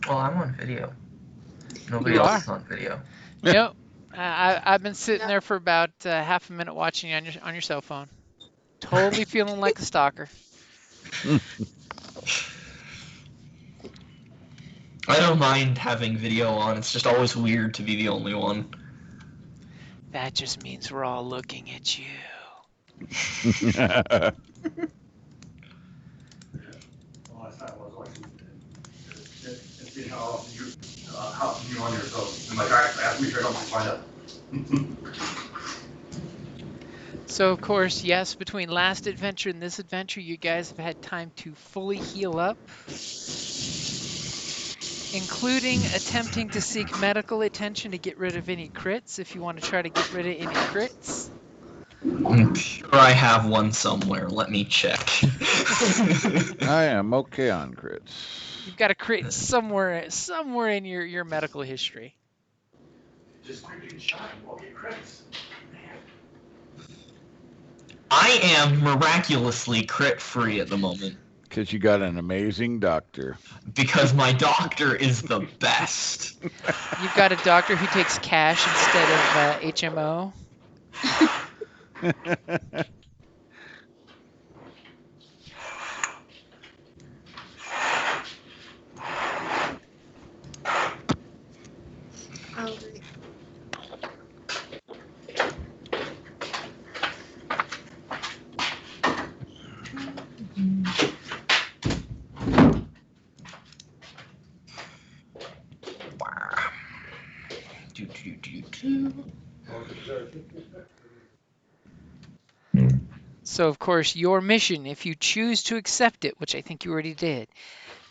Well, I'm on video. Nobody You else are. is on video. Yep. I've been sitting Yep. there for about half a minute watching on your cell phone. Totally feeling like a stalker. I don't mind having video on. It's just always weird to be the only one. That just means we're all looking at you. Last time I was like, it's been how often you on your phone. I'm like, all right, last week I don't find out. So of course, yes, between last adventure and this adventure, you guys have had time to fully heal up, including attempting to seek medical attention to get rid of any crits if you want to try to get rid of any crits. I'm sure I have one somewhere. Let me check. I am okay on crits. You've got a crit somewhere in your medical history. Just creeping shy, we'll get credits. I am miraculously crit free at the moment Because you got an amazing doctor. because my doctor is the best. You've got a doctor who takes cash instead of HMO. All right. Do, do, do, do. So of course, your mission, if you choose to accept it, which I think you already did,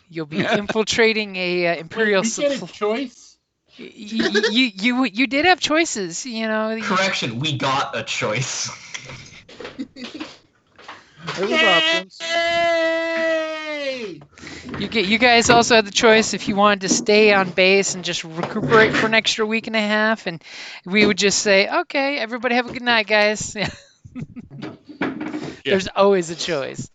you'll be infiltrating a Imperial Wait, we get a supply. choice? You did have choices, you know. Correction, we got a choice. There was options. Yay! You guys also had the choice if you wanted to stay on base and just recuperate for an extra week and a half, and we would just say, okay, everybody have a good night, guys. There's always a choice.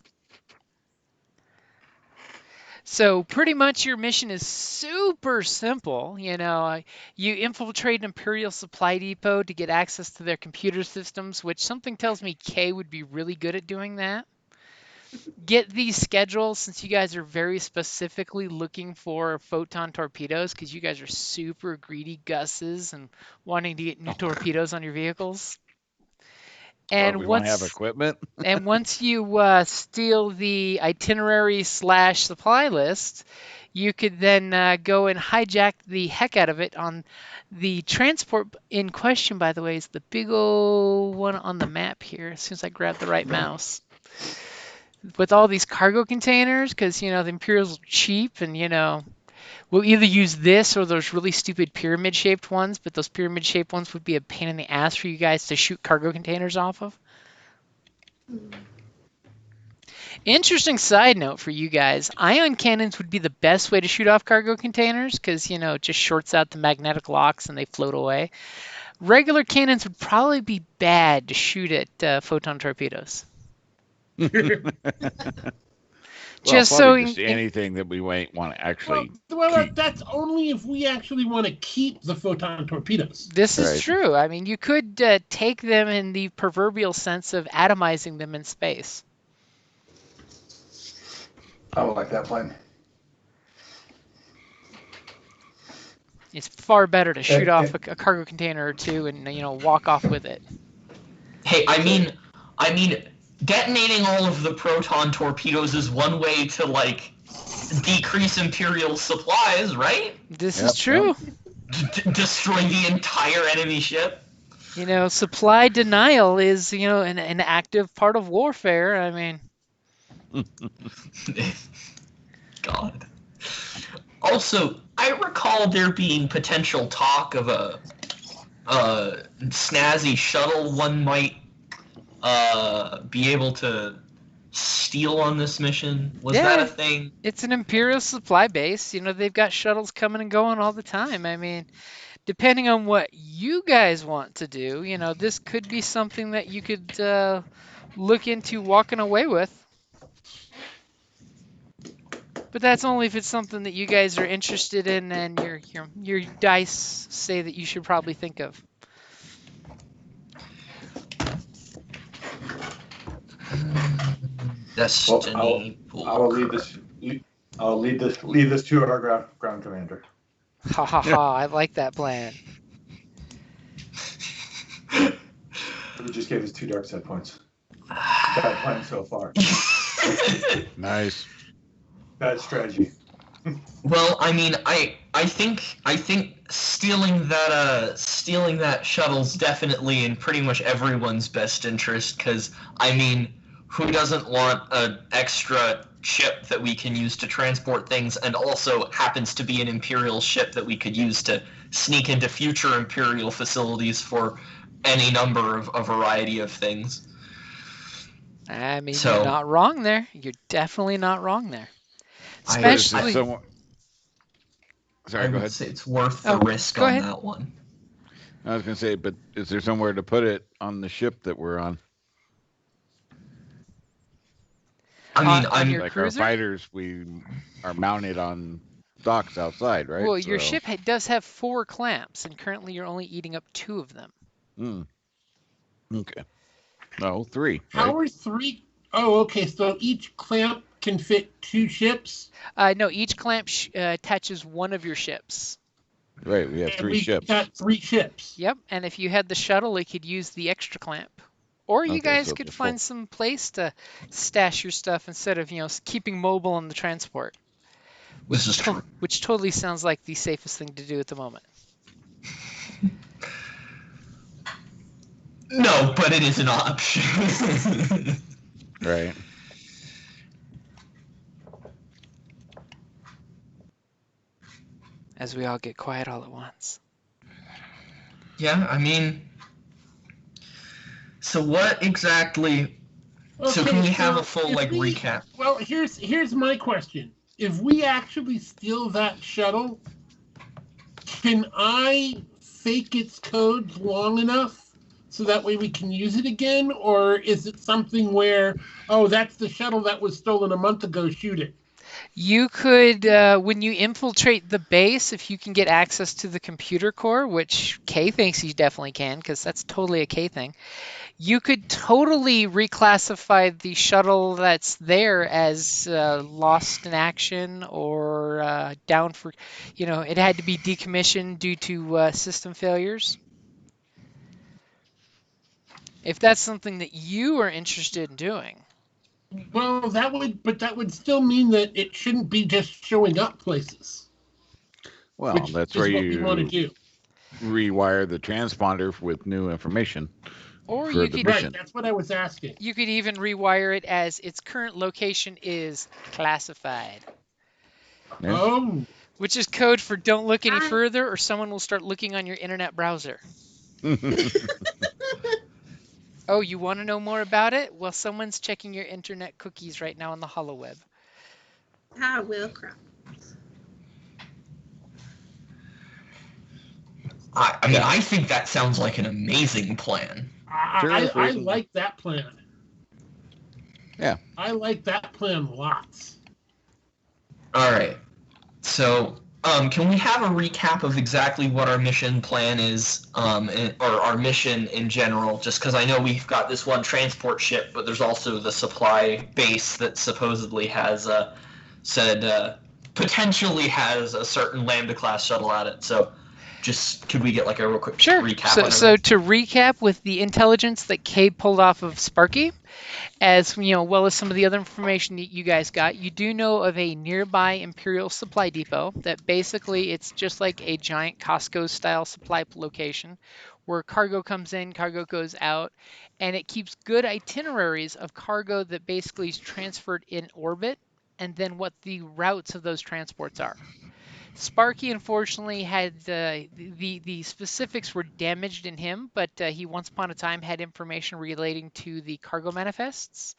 So pretty much your mission is super simple. You infiltrate an Imperial supply depot to get access to their computer systems, which something tells me Kay would be really good at doing that. Get these schedules since you guys are very specifically looking for photon torpedoes because you guys are super greedy gusses and wanting to get new torpedoes on your vehicles. Well, And we want to have once equipment. and once you steal the itinerary / supply list, you could then go and hijack the heck out of it on the transport in question, by the way, is the big old one on the map here, as soon as I grab the right mouse. With all these cargo containers, because, the Imperials are cheap, and, we'll either use this or those really stupid pyramid-shaped ones, but those pyramid-shaped ones would be a pain in the ass for you guys to shoot cargo containers off of. Interesting side note for you guys. Ion cannons would be the best way to shoot off cargo containers because, it just shorts out the magnetic locks and they float away. Regular cannons would probably be bad to shoot at photon torpedoes. Just so probably just anything that we might want to actually. Well, that's only if we actually want to keep the photon torpedoes. This is Right. true. I mean, you could take them in the proverbial sense of atomizing them in space. I would like that plan. It's far better to shoot off a cargo container or two and walk off with it. Hey, I mean, detonating all of the proton torpedoes is one way to decrease Imperial supplies, right? This is true. Destroy the entire enemy ship. Supply denial is an active part of warfare. I mean, God. Also, I recall there being potential talk of a snazzy shuttle one might be able to steal on this mission. Was that a thing? It's an Imperial supply base. They've got shuttles coming and going all the time. I mean, depending on what you guys want to do, this could be something that you could look into walking away with. But that's only if it's something that you guys are interested in and your dice say that you should probably think of. Destiny. I will leave this. I'll leave this to our ground commander. Ha ha ha! I like that plan. Who just gave us 2 dark set points. Bad plan so far. Nice. Bad strategy. Well, I mean, I think stealing that shuttle's definitely in pretty much everyone's best interest, because I mean, who doesn't want an extra ship that we can use to transport things, and also happens to be an Imperial ship that we could use to sneak into future Imperial facilities for any number of a variety of things. I mean, So- you're not wrong there. You're definitely not wrong there. I- Especially, Sorry, I go would ahead. say it's worth the Oh, risk go on ahead. that one. I was gonna say, but is there somewhere to put it on the ship that we're on? I mean, on your Like cruiser? our fighters, we are mounted on docks outside, right? Well, your So- ship does have 4 clamps, and currently you're only eating up 2 of them. Okay. No, 3. How Right? are 3? Oh, okay. So each clamp can fit 2 ships. No, each clamp attaches one of your ships. Right. We have And 3 we ships. got 3 ships. Yep, and if you had the shuttle, it could use the extra clamp. Or you Okay, guys so could it's a find full- some place to stash your stuff instead of, keeping mobile on the transport. This is true. Which totally sounds like the safest thing to do at the moment. No, but it is an option. Right. As we all get quiet all at once. Yeah, I mean, so what exactly? So can we have a full if we- recap? Well, here's my question. If we actually steal that shuttle, can I fake its codes long enough so that way we can use it again? Or is it something where, oh, that's the shuttle that was stolen a month ago, shoot it? You could, when you infiltrate the base, if you can get access to the computer core, which Kay thinks he definitely can, because that's totally a Kay thing, you could totally reclassify the shuttle that's there as lost in action or down for, it had to be decommissioned due to system failures. If that's something that you are interested in doing. Well, that would still mean that it shouldn't be just showing up places. Well, which that's is where what we want to you do. rewire the transponder with new information. Or For you the could mission. Right, that's what I was asking. You could even rewire it as its current location is classified, Yeah. Oh, which is code for don't look any further or someone will start looking on your internet browser. Oh, you want to know more about it? Well, someone's checking your internet cookies right now on the HoloWeb. Ah, well, crap. I mean, I think that sounds like an amazing plan. Sure, I reasonable. like that plan. Yeah. I like that plan lots. All right. So, can we have a recap of exactly what our mission plan is, or our mission in general? Just because I know we've got this one transport ship, but there's also the supply base that supposedly has potentially has a certain Lambda class shuttle at it. So, just could we get like a real quick recap? So to recap with the intelligence that Kay pulled off of Sparky, as well as some of the other information that you guys got, you do know of a nearby Imperial supply depot that basically it's just like a giant Costco style supply location where cargo comes in, cargo goes out, and it keeps good itineraries of cargo that basically is transferred in orbit and then what the routes of those transports are. Sparky unfortunately had the specifics were damaged in him, but he once upon a time had information relating to the cargo manifests.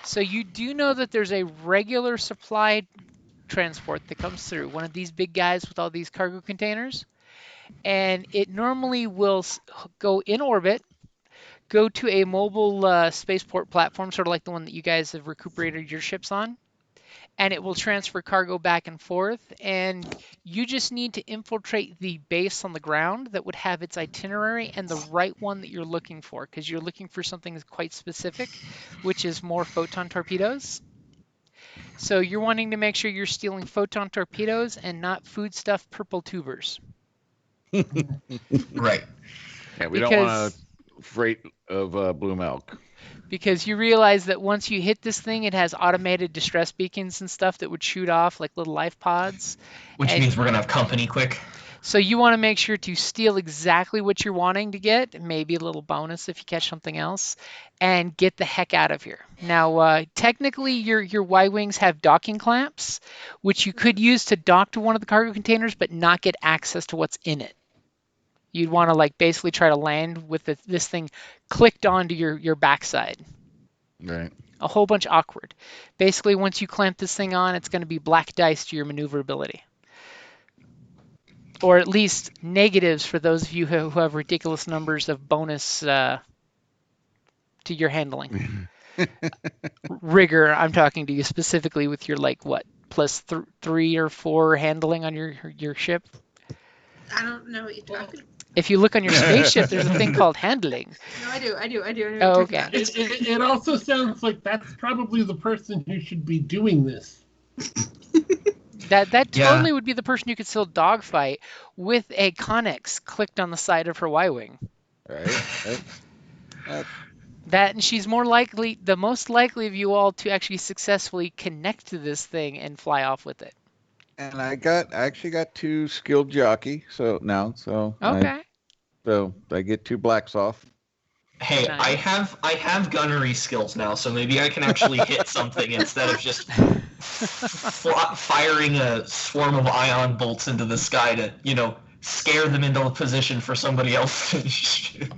So you do know that there's a regular supply transport that comes through, one of these big guys with all these cargo containers, and it normally will go in orbit, go to a mobile spaceport platform, sort of like the one that you guys have recuperated your ships on, and it will transfer cargo back and forth. And you just need to infiltrate the base on the ground that would have its itinerary and the right one that you're looking for, because you're looking for something that's quite specific, which is more photon torpedoes. So you're wanting to make sure you're stealing photon torpedoes and not foodstuff purple tubers. Right. Yeah, we don't want Because a freight of blue milk. because you realize that once you hit this thing, it has automated distress beacons and stuff that would shoot off like little life pods. Which And means we're gonna have company quick. so you want to make sure to steal exactly what you're wanting to get, maybe a little bonus if you catch something else, and get the heck out of here. Now, technically, your Y-wings have docking clamps, which you could use to dock to one of the cargo containers, but not get access to what's in it. You'd want to like basically try to land with this thing clicked onto your backside. Right. A whole bunch awkward. Basically, once you clamp this thing on, it's going to be black dice to your maneuverability. Or at least negatives for those of you who have ridiculous numbers of bonus to your handling. Rigor, I'm talking to you specifically with your like what, plus 3 or 4 handling on your ship. I don't know what you're talking about. If you look on your spaceship, there's a thing called handling. No, I do. I know Oh, what you're okay. talking about. It also sounds like that's probably the person who should be doing this. That Yeah. totally would be the person who could still dogfight with a Connex clicked on the side of her Y-wing. Right. That, and she's the most likely of you all to actually successfully connect to this thing and fly off with it. And I actually got 2 skilled jockey. So Okay. I get 2 blacks off. Hey, Nice. I have gunnery skills now, so maybe I can actually hit something instead of just firing a swarm of ion bolts into the sky to, scare them into a position for somebody else to shoot.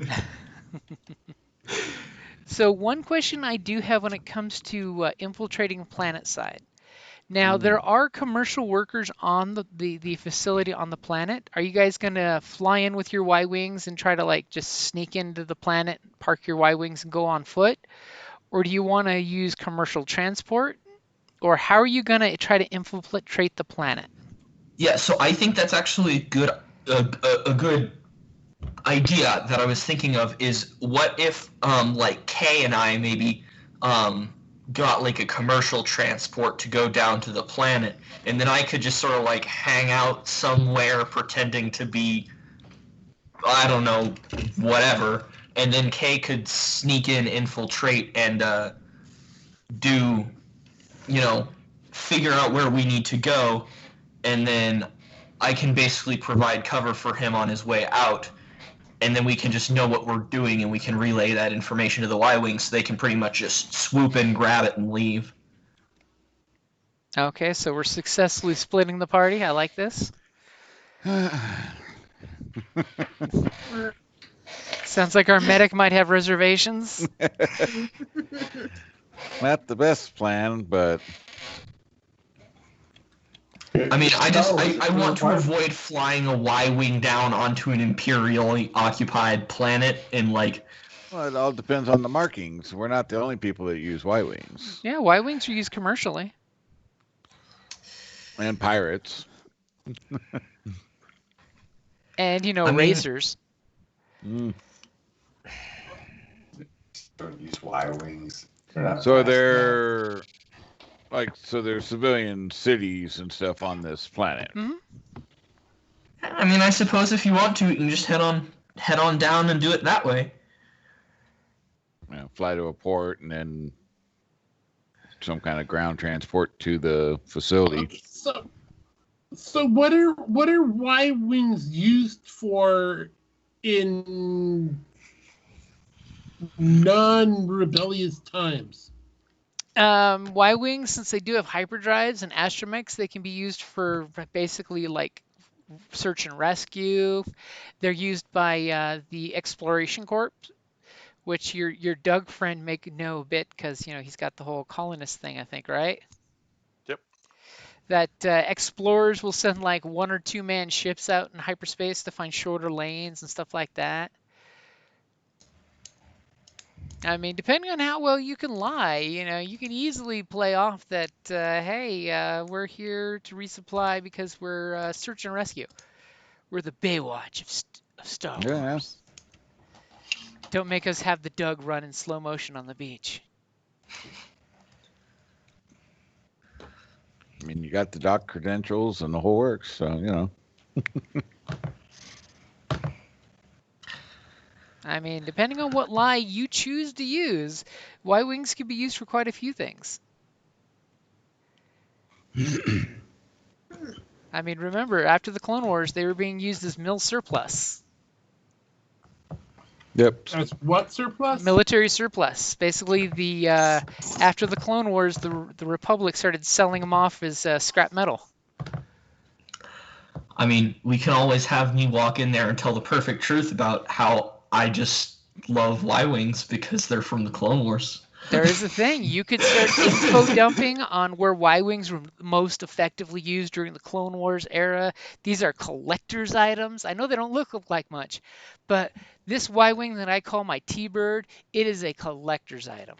So one question I do have when it comes to infiltrating planet side. Now, there are commercial workers on the facility on the planet. Are you guys going to fly in with your Y-wings and try to like just sneak into the planet, park your Y-wings and go on foot? Or do you want to use commercial transport? Or how are you going to try to infiltrate the planet? Yeah, so I think that's actually a good idea that I was thinking of is what if like Kay and I maybe got like a commercial transport to go down to the planet, and then I could just sort of like hang out somewhere pretending to be, I don't know, whatever, and then Kay could sneak in, infiltrate, and figure out where we need to go, and then I can basically provide cover for him on his way out, and then we can just know what we're doing, and we can relay that information to the Y-Wings so they can pretty much just swoop in, grab it, and leave. Okay, so we're successfully splitting the party. I like this. Sounds like our medic might have reservations. Not the best plan, but I mean, I want to avoid flying a Y-Wing down onto an Imperially occupied planet and like... well, it all depends on the markings. We're not the only people that use Y-wings. Yeah, Y-wings are used commercially. And pirates. And, I mean- racers. Mm. Don't use Y-wings. So there's civilian cities and stuff on this planet. Hmm. I mean, I suppose if you want to, you can just head on down and do it that way. Fly to a port and then some kind of ground transport to the facility. So what are Y-wings used for in non-rebellious times? Y-wings, since they do have hyperdrives and astromechs, they can be used for basically like search and rescue. They're used by the Exploration Corps, which your Doug friend may know a bit because he's got the whole colonist thing, I think, right? Yep. That explorers will send like 1 or 2 man ships out in hyperspace to find shorter lanes and stuff like that. I mean, depending on how well you can lie, you can easily play off that, hey, we're here to resupply because we're search and rescue. We're the Baywatch of Star Yeah. Wars. Don't make us have the Doug run in slow motion on the beach. I mean, you got the doc credentials and the whole works, so. I mean, depending on what lie you choose to use, Y-Wings can be used for quite a few things. I mean, remember, after the Clone Wars, they were being used as mil surplus. Yep. As what surplus? Military surplus. Basically, after the Clone Wars, the Republic started selling them off as scrap metal. I mean, we can always have me walk in there and tell the perfect truth about how I just love Y-Wings because they're from the Clone Wars. There is a thing. You could start info dumping on where Y-Wings were most effectively used during the Clone Wars era. These are collector's items. I know they don't look like much, but this Y-Wing that I call my T-Bird, it is a collector's item.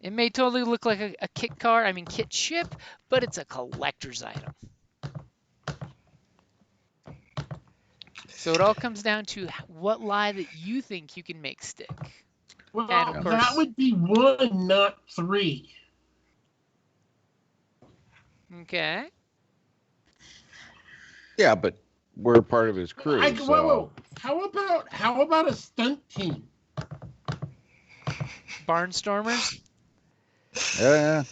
It may totally look like a kit car, kit ship, but it's a collector's item. So it all comes down to what lie that you think you can make stick. Well, And of course- that would be 1, not 3. Okay. Yeah, but we're part of his crew. Whoa. How about a stunt team? Barnstormers? Yeah.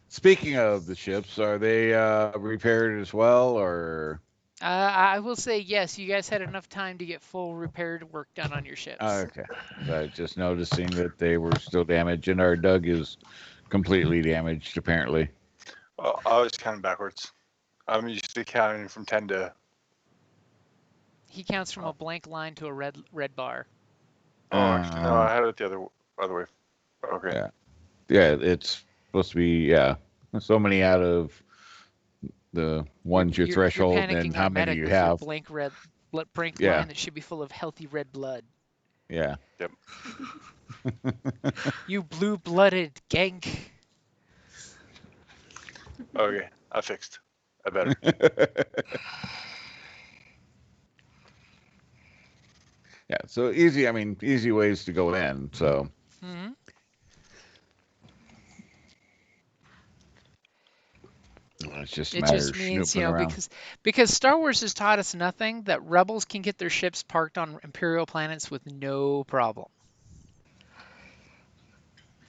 Speaking of the ships, are they repaired as well, or? I will say yes. You guys had enough time to get full repaired work done on your ships. Okay. I was just noticing that they were still damaged, and our Doug is completely damaged, apparently. Well, I was counting backwards. I'm usually counting from 10 to. He counts from a blank line to a red bar. Oh, actually, no, I had it the other way. Okay. Yeah. Yeah, it's supposed to be so many out of the one's your threshold, you're and panicking how on many medic you with your have. blank blank Yeah. line that should be full of healthy red blood. Yeah. Yep. You blue-blooded gank. Okay, I fixed. I better. Yeah, so easy ways to go in, so. Mm-hmm. It's just a It matter just of means, snooping around. because Star Wars has taught us nothing, that rebels can get their ships parked on Imperial planets with no problem.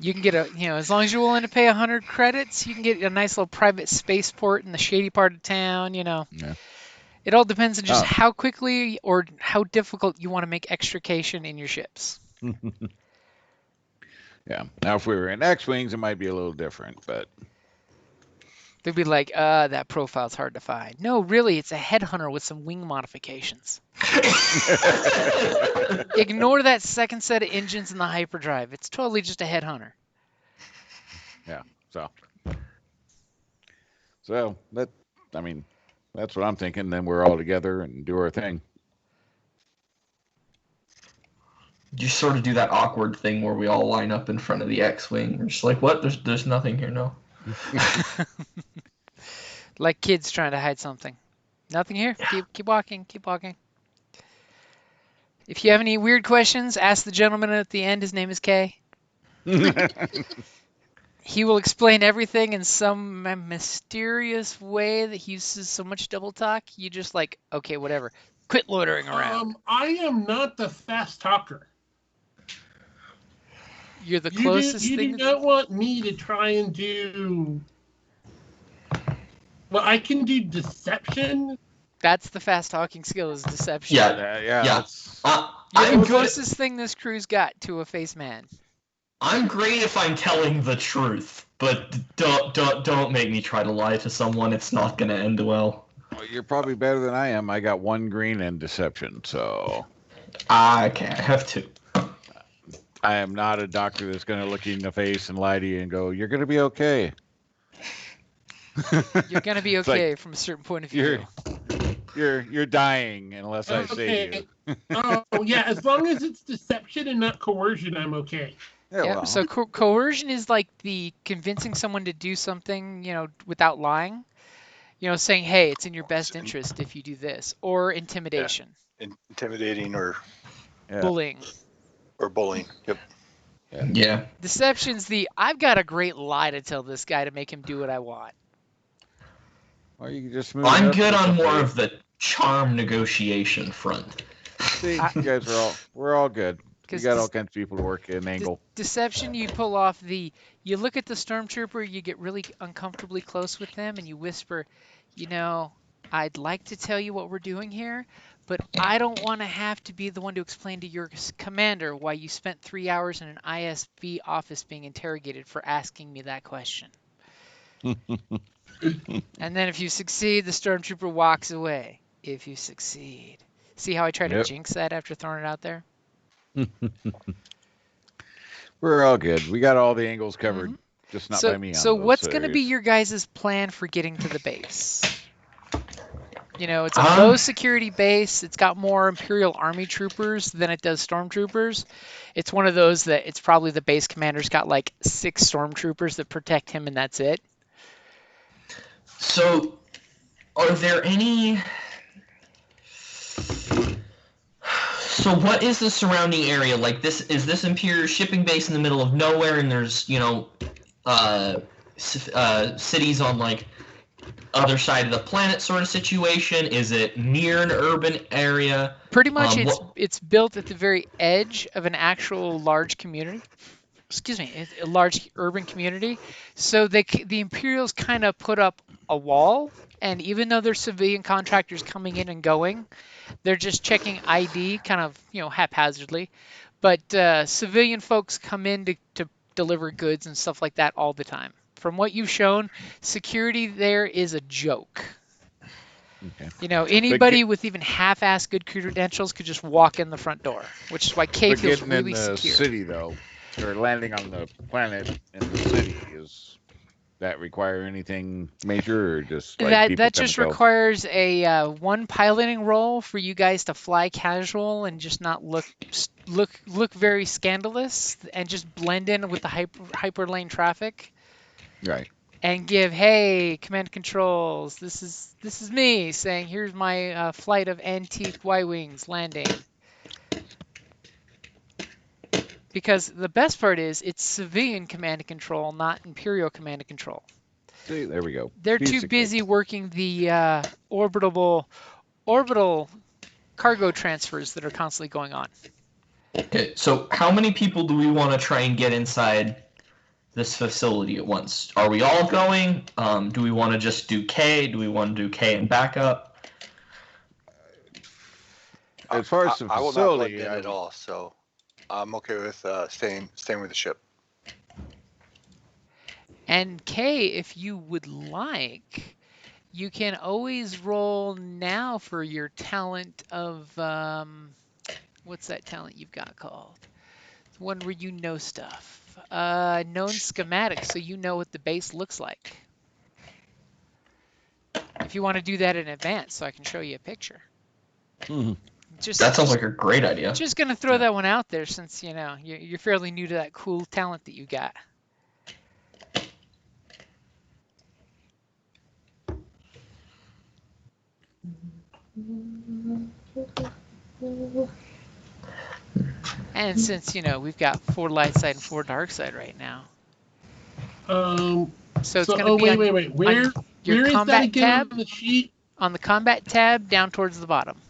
You can get as long as you're willing to pay 100 credits, you can get a nice little private spaceport in the shady part of town, Yeah. It all depends on just Oh. how quickly or how difficult you want to make extrication in your ships. Yeah. Now, if we were in X-Wings, it might be a little different, but. They'd be like, that profile's hard to find. No, really, it's a headhunter with some wing modifications. Ignore that second set of engines in the hyperdrive. It's totally just a headhunter. Yeah. So that's what I'm thinking. Then we're all together and do our thing. You sort of do that awkward thing where we all line up in front of the X-Wing. We're just like, what? There's nothing here, no. Like kids trying to hide something. Nothing here. Yeah. Keep walking. Keep walking. If you have any weird questions, ask the gentleman at the end. His name is Kay. He will explain everything in some mysterious way that he uses so much double talk. You just like, okay, whatever. Quit loitering around. I am not the fast talker. You're the closest you thing. do not want me to try and do. Well, I can do deception. That's the fast talking skill, is deception. Yeah. Yeah. That's- You're I'm the good. closest thing this crew's got to a face man. I'm great if I'm telling the truth, but don't make me try to lie to someone. It's not gonna end well. Well, you're probably better than I am. I got 1 green in deception, so. Okay, I have 2. I am not a doctor that's going to look you in the face and lie to you and go, you're going to be okay. You're going to be It's like, okay from a certain point of view. You're dying unless I save you. Oh yeah, as long as it's deception and not coercion, I'm okay. Yeah, Yep. well, So coercion is like the convincing someone to do something, without lying. Saying, "Hey, it's in your best interest if you do this," or intimidation, Intimidating or yeah. bullying. bullying. Yep. Yeah. Deception's the I've got a great lie to tell this guy to make him do what I want. Or you can just move. I'm up good to on more somebody. of the charm negotiation front. See, you guys we're all good. We 'Cause got all kinds of people to work in angle. Deception, you pull off you look at the stormtrooper, you get really uncomfortably close with them, and you whisper, I'd like to tell you what we're doing here, but I don't want to have to be the one to explain to your commander why you spent 3 hours in an ISB office being interrogated for asking me that question. And then if you succeed, the stormtrooper walks away. If you succeed. See how I try to Yep. jinx that after throwing it out there? We're all good. We got all the angles covered, just not by me. So on those what's going to be areas. your guys' plan for getting to the base? It's a low security base. It's got more Imperial Army troopers than it does stormtroopers. It's one of those that it's probably the base commander's got like 6 stormtroopers that protect him, and that's it. So, are there any... So what is the surrounding area like? Is this Imperial shipping base in the middle of nowhere, and there's cities on like other side of the planet sort of situation? Is it near an urban area? Pretty much, it's built at the very edge of an actual large community. Excuse me, a large urban community. So the Imperials kind of put up a wall, and even though there's civilian contractors coming in and going, they're just checking ID kind of, haphazardly. But civilian folks come in to deliver goods and stuff like that all the time. From what you've shown, security there is a joke. Okay. Anybody with even half-assed good credentials could just walk in the front door, which is why K But feels getting really in the secure. city, though, or landing on the planet in the city, is that require anything major, or just like That just requires a one piloting role for you guys to fly casual and just not look very scandalous, and just blend in with the hyperlane traffic. Right. And give, hey, command controls, this is me saying, here's my flight of antique Y-wings landing. Because the best part is it's civilian command and control, not Imperial command and control. See, there we go. They're too busy working the orbital cargo transfers that are constantly going on. Okay, so how many people do we want to try and get inside this facility at once? Are we all going? Do we want to just do K? Do we want to do K and backup? As far as the I will not blend facility, in at all, so I'm okay with staying with the ship. And K, if you would like, you can always roll now for your talent of what's that talent you've got called? The one where you know stuff. Known schematics, so you know what the base looks like. If you want to do that in advance, so I can show you a picture. That sounds like a great idea. Just gonna throw that one out there, since you're fairly new to that cool talent that you got. And since we've got 4 light side and 4 dark side right now. So it's gonna be wait. Where is that again tab on the sheet? On the combat tab, down towards the bottom.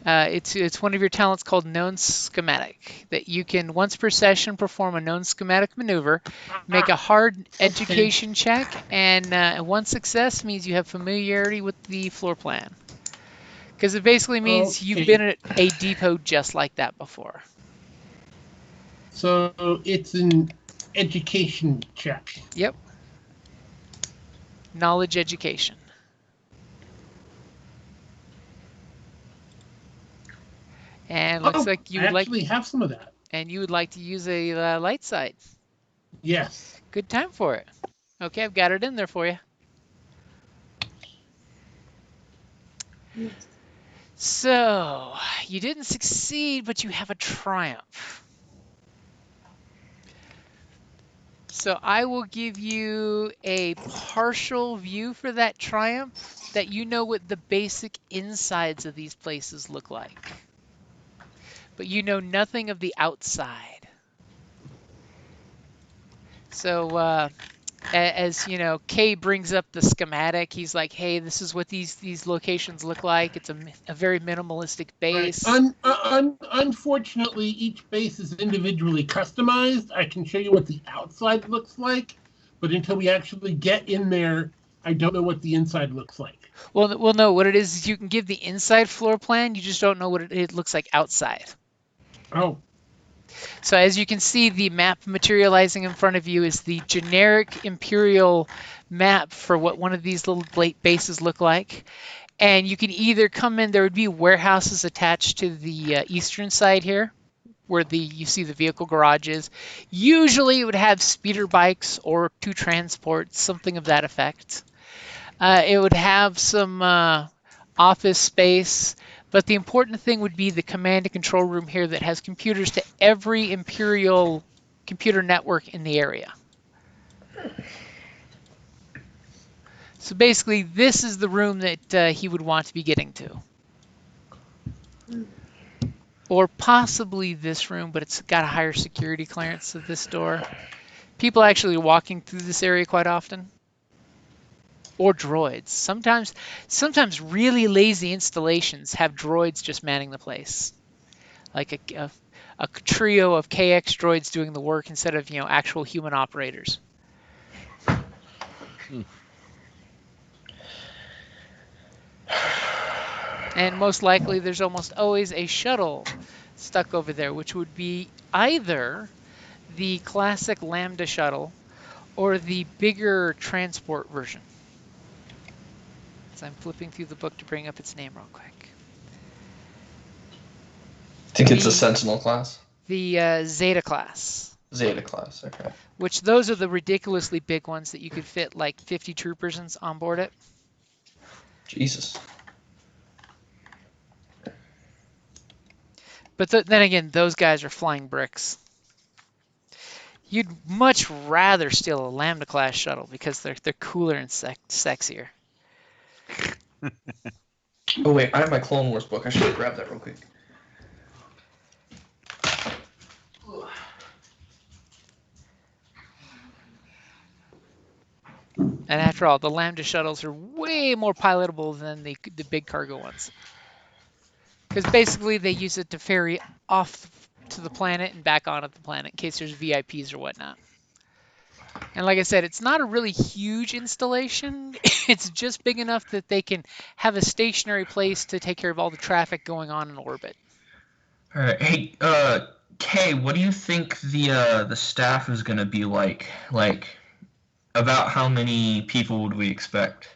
It's one of your talents called Known Schematic, that you can once per session perform a known schematic maneuver, make a hard education check, and one success means you have familiarity with the floor plan. Because it basically means you've been at a depot just like that before. So it's an education check. Yep. Knowledge education. And looks like you would actually have some of that. And you would like to use a light side. Yes. Good time for it. Okay, I've got it in there for you. So, you didn't succeed, but you have a triumph. So I will give you a partial view for that triumph, that you know what the basic insides of these places look like. But you know nothing of the outside. So as you know, Kay brings up the schematic. He's like, "Hey, this is what these locations look like. It's a very minimalistic Right. base." Unfortunately, each base is individually customized. I can show you what the outside looks like, but until we actually get in there, I don't know what the inside looks like. Well, no. What it is you can give the inside floor plan. You just don't know what it looks like outside. Oh, So as you can see, the map materializing in front of you is the generic Imperial map for what one of these little bases look like. And you can either come in, there would be warehouses attached to the eastern side here, where you see the vehicle garages. Usually it would have speeder bikes or 2 transports, something of that effect. It would have some office space, but the important thing would be the command and control room here that has computers to every Imperial computer network in the area. So basically, this is the room that he would want to be getting to. Or possibly this room, but it's got a higher security clearance of this door. People actually walking through this area quite often. Or droids. Sometimes really lazy installations have droids just manning the place. Like a trio of KX droids doing the work instead of, actual human operators. And most likely there's almost always a shuttle stuck over there, which would be either the classic Lambda shuttle or the bigger transport version. So I'm flipping through the book to bring up its name real quick. I think it's a Sentinel class. The Zeta class. Zeta class, okay. Which those are the ridiculously big ones that you could fit like 50 troopers on board it. Jesus. But then again, those guys are flying bricks. You'd much rather steal a Lambda class shuttle because they're cooler and sexier. Oh wait, I have my Clone Wars book. I should grab that real quick. And after all, the Lambda shuttles are way more pilotable than the big cargo ones. Because basically they use it to ferry off to the planet and back onto the planet in case there's VIPs or whatnot. And like I said, it's not a really huge installation. It's just big enough that they can have a stationary place to take care of all the traffic going on in orbit. All right. Hey, Kay, what do you think the staff is going to be like? Like, about how many people would we expect?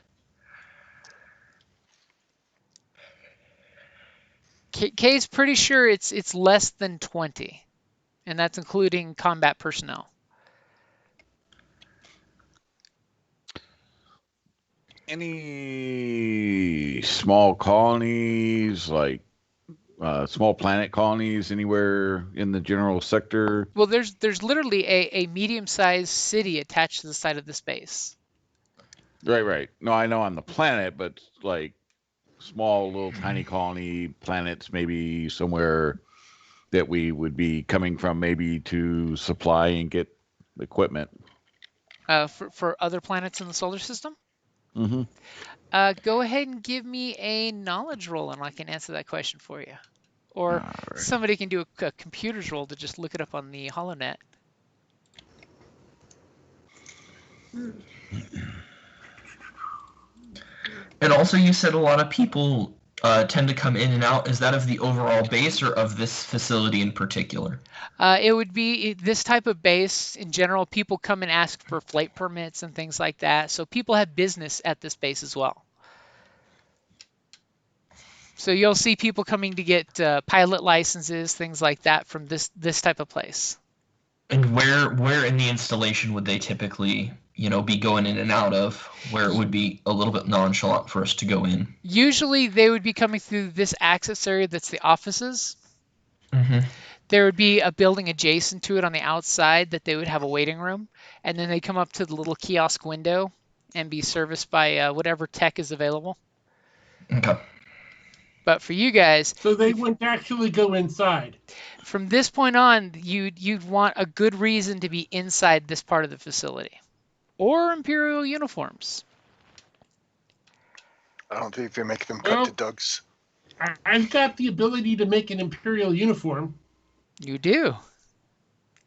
Kay's pretty sure it's less than 20, and that's including combat personnel. Any small colonies, like small planet colonies anywhere in the general sector? Well, there's literally a medium-sized city attached to the side of the space. Right. No, I know on the planet, but like small, little, tiny colony planets, maybe somewhere that we would be coming from, maybe to supply and get equipment. For other planets in the solar system? Mm-hmm. Go ahead and give me a knowledge roll, and I can answer that question for you. Or somebody can do a computer's roll to just look it up on the HoloNet. And also, you said a lot of people tend to come in and out. Is that of the overall base or of this facility in particular? It would be this type of base. In general, people come and ask for flight permits and things like that. So people have business at this base as well. So you'll see people coming to get pilot licenses, things like that from this type of place. And where in the installation would they typically be going in and out of, where it would be a little bit nonchalant for us to go in. Usually they would be coming through this access area that's the offices. Mm-hmm. There would be a building adjacent to it on the outside that they would have a waiting room, and then they come up to the little kiosk window and be serviced by whatever tech is available. Okay. But for you guys, So they wouldn't actually go inside. from this point on, you'd want a good reason to be inside this part of the facility, or Imperial uniforms. I don't think they make them cut Well- to Doug's. I've got the ability to make an Imperial uniform. You do.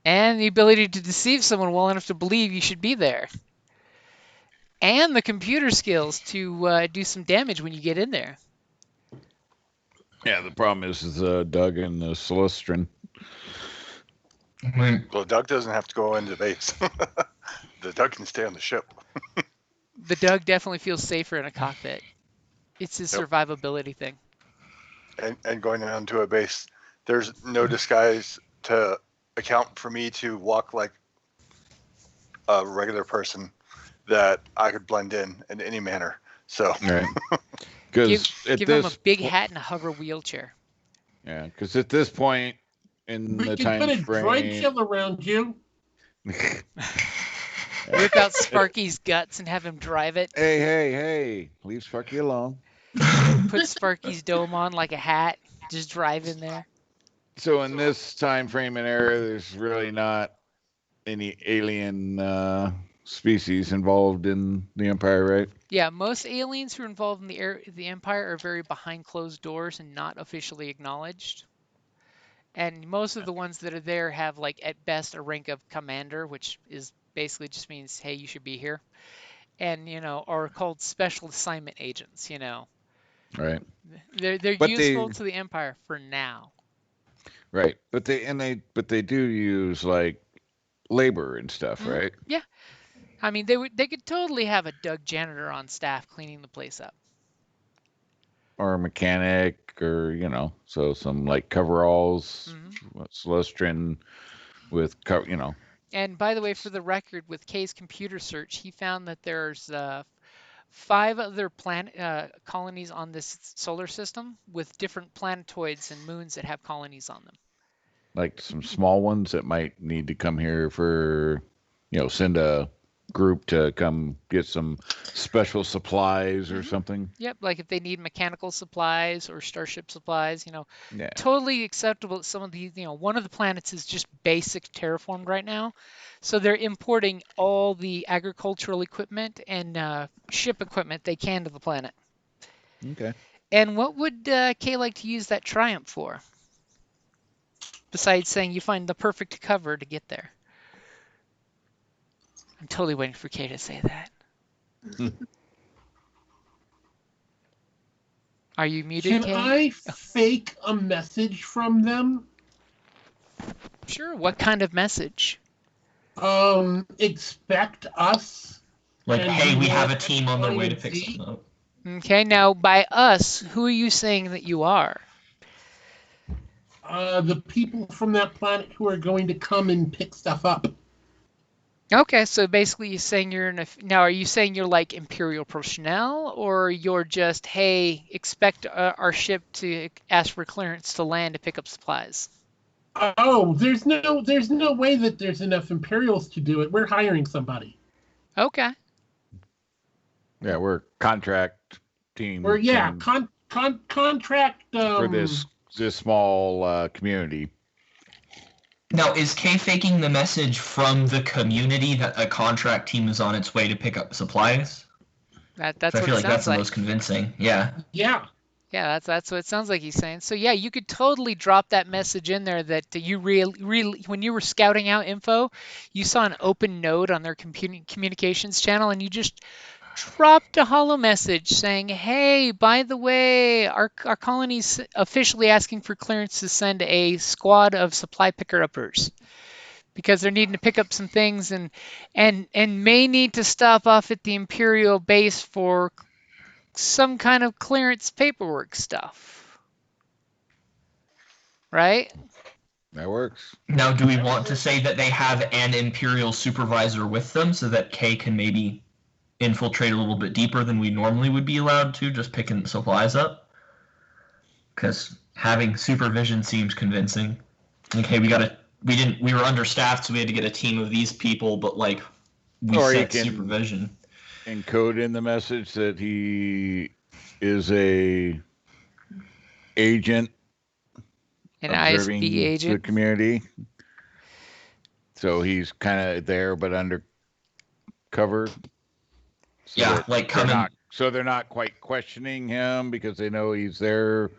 And the ability to deceive someone well enough to believe you should be there. And the computer skills to do some damage when you get in there. Yeah, the problem is Doug and the Celestrin. Well, Doug doesn't have to go into base. The Doug can stay on the ship. The Doug definitely feels safer in a cockpit. It's his Yep. survivability thing. And going onto a base, there's no disguise to account for me to walk like a regular person that I could blend in any manner. So Right. Because Give him a big hat and a hover wheelchair. Yeah, because at this point in We the can put a time droid frame, chill around you. Whip out Sparky's guts and have him drive it. hey, leave Sparky alone. Put Sparky's dome on like a hat. Just drive in there. So in this time frame and era, there's really not any alien species involved in the Empire, right? Yeah, most aliens who are involved in the Empire are very behind closed doors and not officially acknowledged. And most of the ones that are there have, like, at best, a rank of commander, which is basically just means, hey, you should be here. And, are called special assignment agents, Right. They're But useful they- to the Empire for now. Right. But they do use like labor and stuff, Mhm. right? Yeah. I mean, they could totally have a Doug janitor on staff cleaning the place up. Or a mechanic, or so some like coveralls, Mhm. Celestrin with And by the way, for the record, with Kay's computer search, he found that there's 5 other planet colonies on this solar system with different planetoids and moons that have colonies on them. like some small ones that might need to come here for, send a group to come get some special supplies or Mhm. something. Yep, like if they need mechanical supplies or starship supplies, Yeah. totally acceptable. At some of these, one of the planets is just basic terraformed right now, so they're importing all the agricultural equipment and ship equipment they can to the planet. Okay. And what would Kay like to use that Triumph for? Besides saying you find the perfect cover to get there. I'm totally waiting for Kay to say that. Are you muted, Can Kay? I fake a message from them? Sure. What kind of message? Expect us. Like, And hey, we we have a want team on their way to Y pick and Z? something up. Okay, now by us, who are you saying that you are? The people from that planet who are going to come and pick stuff up. Okay, so basically you're saying now are you saying you're like Imperial personnel, or you're just, hey, expect our ship to ask for clearance to land to pick up supplies? Oh, there's no way that there's enough Imperials to do it. We're hiring somebody. Okay. Yeah, we're a contract team. Or yeah, and contract for this small community. Now, is Kay faking the message from the community that a contract team is on its way to pick up supplies? That's I what feel it like that's sounds the like. most convincing. Yeah. Yeah. Yeah, that's what it sounds like he's saying. So yeah, you could totally drop that message in there that you really when you were scouting out info, you saw an open node on their communications channel, and you just dropped a hollow message saying, "Hey, by the way, our colony's officially asking for clearance to send a squad of supply picker-uppers because they're needing to pick up some things and may need to stop off at the Imperial base for some kind of clearance paperwork stuff." Right? That works. Now, do we want to say that they have an Imperial supervisor with them so that Kay can maybe infiltrate a little bit deeper than we normally would be allowed to, just picking supplies up? Because having supervision seems convincing. Okay, we were understaffed, so we had to get a team of these people, but like we set supervision. Encode in the message that he is a agent, An observing ISB agent. the community. So he's kind of there, but undercover. So Yeah, like coming. They're not quite questioning him because they know he's there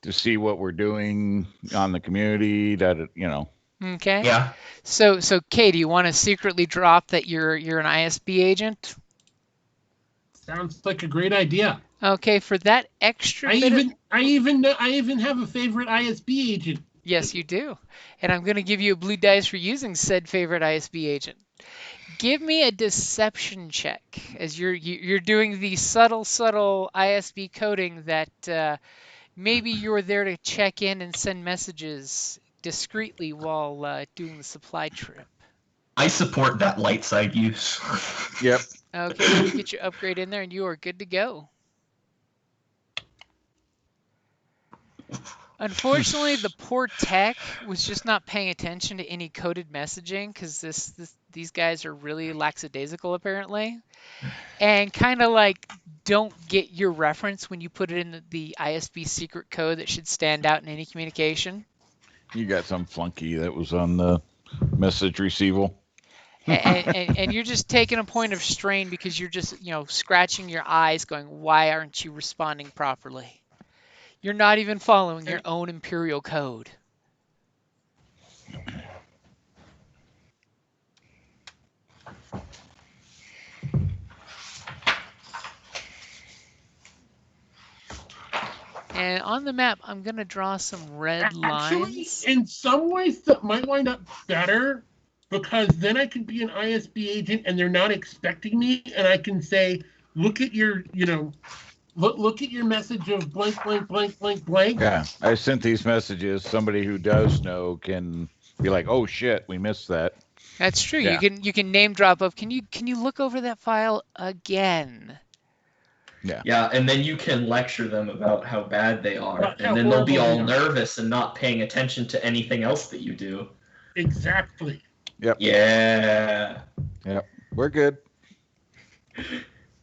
to see what we're doing on the community. Okay. Yeah. So Kay, do you want to secretly drop that you're an ISB agent? Sounds like a great idea. Okay, for that extra I even have a favorite ISB agent. Yes, you do. And I'm going to give you a blue dice for using said favorite ISB agent. Give me a deception check as you're doing the subtle ISB coding that maybe you're there to check in and send messages discreetly while doing the supply trip. I support that light side use. Yep. Okay, let me get your upgrade in there and you are good to go. Unfortunately, the poor tech was just not paying attention to any coded messaging because these guys are really lackadaisical apparently, and kind of like don't get your reference when you put it in the ISB secret code that should stand out in any communication. You got some flunky that was on the message receival. And you're just taking a point of strain because you're just scratching your eyes going, why aren't you responding properly? You're not even following your own Imperial code. And on the map, I'm going to draw some red lines. In some ways, that might wind up better because then I could be an ISB agent and they're not expecting me, and I can say, look at your, look at your message of blank, blank, blank, blank, blank. Yeah, I sent these messages. Somebody who does know can be like, "Oh shit, we missed that." That's true. Yeah. You can name drop of. Can you look over that file again? Yeah. Yeah, and then you can lecture them about how bad they are, and then they'll be all nervous and not paying attention to anything else that you do. Exactly. Yep. Yeah. Yep. We're good.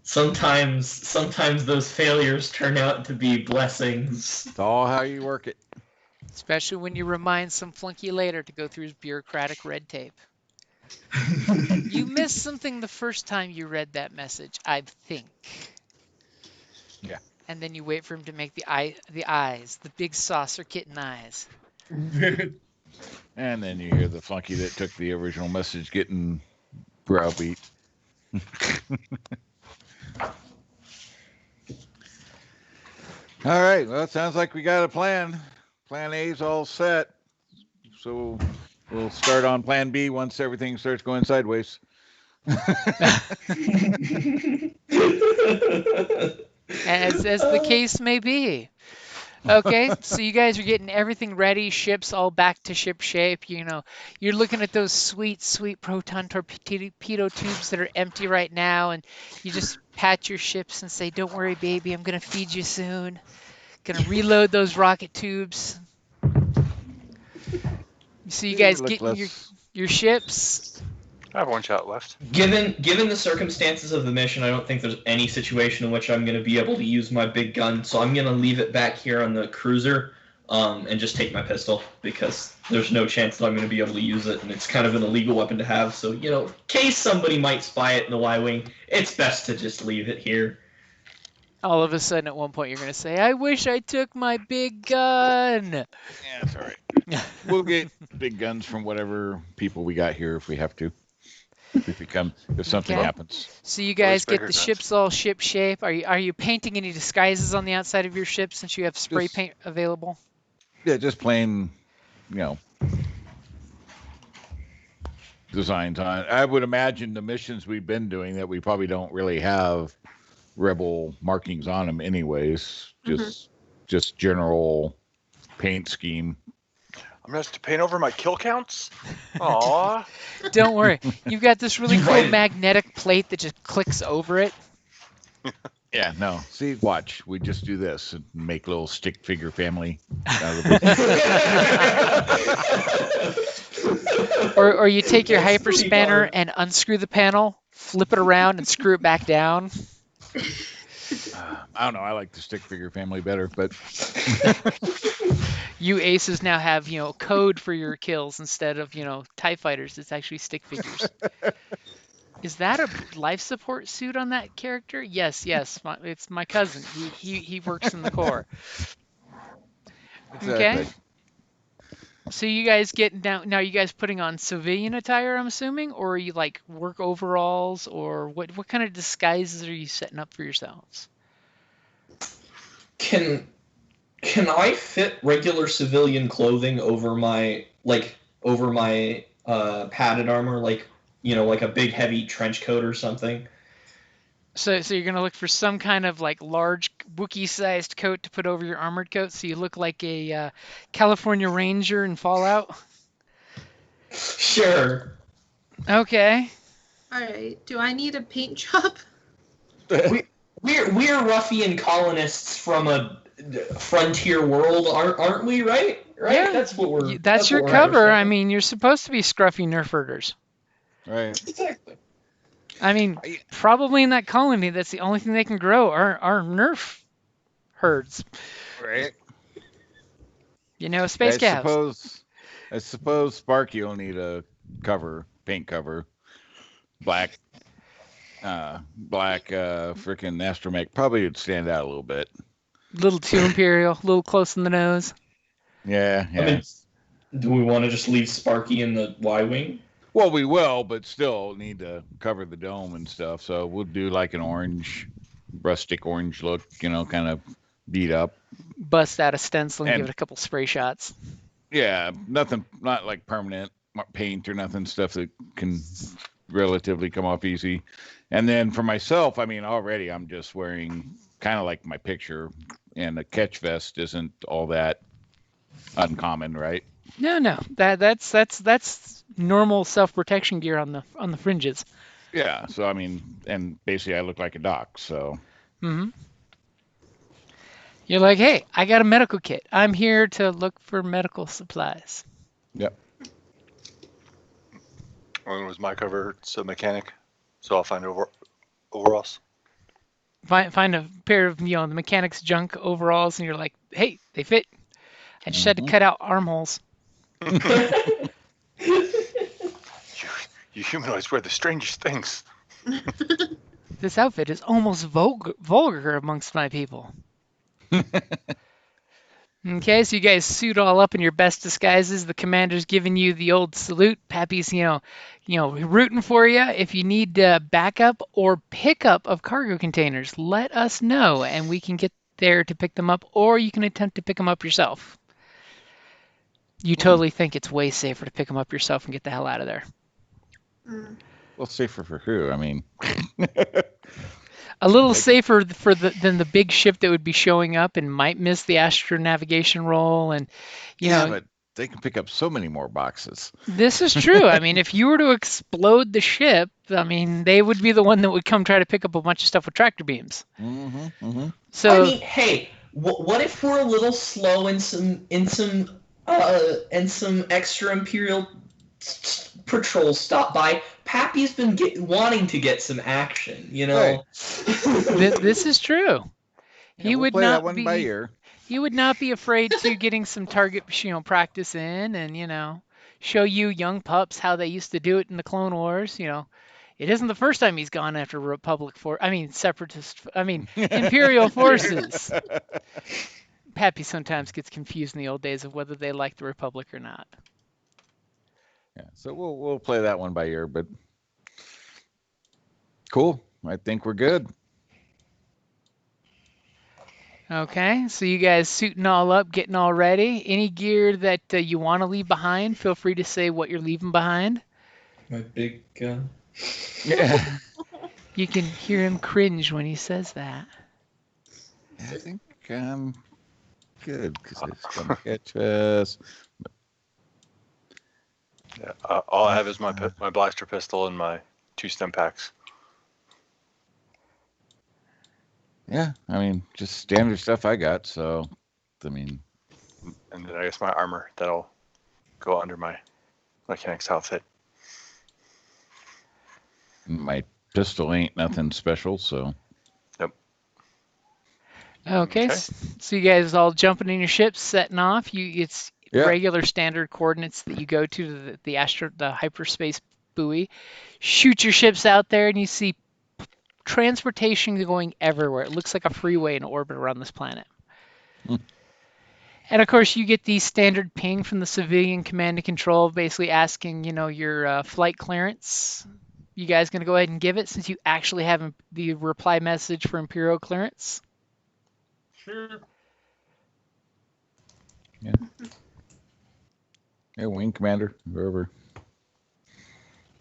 Sometimes those failures turn out to be blessings. It's all how you work it. Especially when you remind some flunky later to go through his bureaucratic red tape. You missed something the first time you read that message, I think. Yeah. And then you wait for him to make the eyes, the big saucer kitten eyes. And then you hear the flunky that took the original message getting browbeat. All right. Well, it sounds like we got a plan. Plan A's all set. So we'll start on Plan B once everything starts going sideways. As the case may be. Okay, so you guys are getting everything ready, ships all back to ship shape. You're looking at those sweet proton torpedo tubes that are empty right now, and you just pat your ships and say, "Don't worry, baby, I'm gonna feed you soon. Gonna reload those rocket tubes." So you guys getting your ships. I have one shot left. Given the circumstances of the mission, I don't think there's any situation in which I'm going to be able to use my big gun, so I'm going to leave it back here on the cruiser and just take my pistol, because there's no chance that I'm going to be able to use it, and it's kind of an illegal weapon to have, so, in case somebody might spy it in the Y-Wing, it's best to just leave it here. All of a sudden, at one point, you're going to say, "I wish I took my big gun." Yeah, that's all right. We'll get big guns from whatever people we got here if we have to. If something happens. So you guys get the guns. ships all ship shape. Are you painting any disguises on the outside of your ship since you have spray paint available? Yeah, just plain, designs on it. I would imagine the missions we've been doing that we probably don't really have rebel markings on them anyways. Just general paint scheme. I'm gonna have to paint over my kill counts. Aw. Don't worry. You've got this really cool Right. magnetic plate that just clicks over it. Yeah, no. See, watch. We just do this and make little stick figure family out of the Or you take your That's hyper pretty spanner hard. and unscrew the panel, flip it around, and screw it back down. I don't know. I like the stick figure family better, but You aces now have, code for your kills instead of, TIE fighters. It's actually stick figures. Is that a life support suit on that character? Yes. It's my cousin. He works in the Corps. exactly. Okay. So you guys get down now. You guys putting on civilian attire? I'm assuming, or are you like work overalls, or what kind of disguises are you setting up for yourselves? Can I fit regular civilian clothing over my padded armor, like a big heavy trench coat or something? So you're gonna look for some kind of like large Wookiee-sized coat to put over your armored coat, so you look like a California Ranger in Fallout. Sure. Okay. All right. Do I need a paint job? We're ruffian colonists from a frontier world, aren't we? Right? Yeah, That's what we're. That's your what we're cover. I representing. mean, you're supposed to be scruffy nerf herders. Right. Exactly. I mean, probably in that colony, that's the only thing they can grow are nerf herds. Right. Space calves. I suppose Sparky will need a paint cover. Black freaking astromech probably would stand out a little bit. Little too imperial, a little close in the nose. Yeah. I mean, do we want to just leave Sparky in the Y-wing? Well, we will, but still need to cover the dome and stuff. So we'll do like an rustic orange look, kind of beat up. Bust out a stencil and And- give it a couple spray shots. Yeah, nothing, not like permanent paint or nothing, stuff that can relatively come off easy. And then for myself, I mean, already I'm just wearing kind of like my picture, and the catch vest isn't all that uncommon, right? No, that's normal self-protection gear on the fringes. Yeah, so I mean, and basically I look like a doc, so. Mm-hmm. You're like, hey, I got a medical kit. I'm here to look for medical supplies. Yep. When it was my cover, it's a mechanic, so I'll find overalls. Find a pair of the mechanic's junk overalls, and you're like, hey, they fit. I just had to cut out armholes. You humanoids wear the strangest things. This outfit is almost vulgar amongst my people. Okay, so you guys suit all up in your best disguises. The commander's giving you the old salute. Pappy's, rooting for you. If you need backup or pickup of cargo containers, let us know, and we can get there to pick them up, or you can attempt to pick them up yourself. You totally think it's way safer to pick them up yourself and get the hell out of there. Well, safer for who? I mean. A little safer than the big ship that would be showing up and might miss the astronavigation roll, and But they can pick up so many more boxes. This is true. I mean, if you were to explode the ship, I mean, they would be the one that would come try to pick up a bunch of stuff with tractor beams. Mm-hmm. So I mean, hey, what if we're a little slow in some extra Imperial patrols stop by? Pappy's been wanting to get some action, Right. this is true. He we'll would play not that one be. by ear. He would not be afraid to getting some target, practice in, and show you young pups how they used to do it in the Clone Wars. It isn't the first time he's gone after Imperial forces. Pappy sometimes gets confused in the old days of whether they like the Republic or not. Yeah, so we'll play that one by ear, but cool. I think we're good. Okay, so you guys suiting all up, getting all ready. Any gear that you want to leave behind, feel free to say what you're leaving behind. My big gun. Yeah. You can hear him cringe when he says that. I think I'm good because it's gonna catch us. Yeah, all I have is my blaster pistol and my 2 stem packs. Yeah, I mean, just standard stuff I got. So, I mean, And then I guess my armor that'll go under my mechanic's outfit. my pistol ain't nothing special. So, Okay, Okay. so you guys all jumping in your ships, setting off. It's Yeah. regular standard coordinates that you go to the hyperspace buoy. Shoot your ships out there, and you see transportation going everywhere. It looks like a freeway in orbit around this planet. Hmm. And of course, you get the standard ping from the civilian command and control, basically asking, your flight clearance. You guys gonna go ahead and give it since you actually have the reply message for Imperial clearance? Sure. yeah, wing commander, whoever.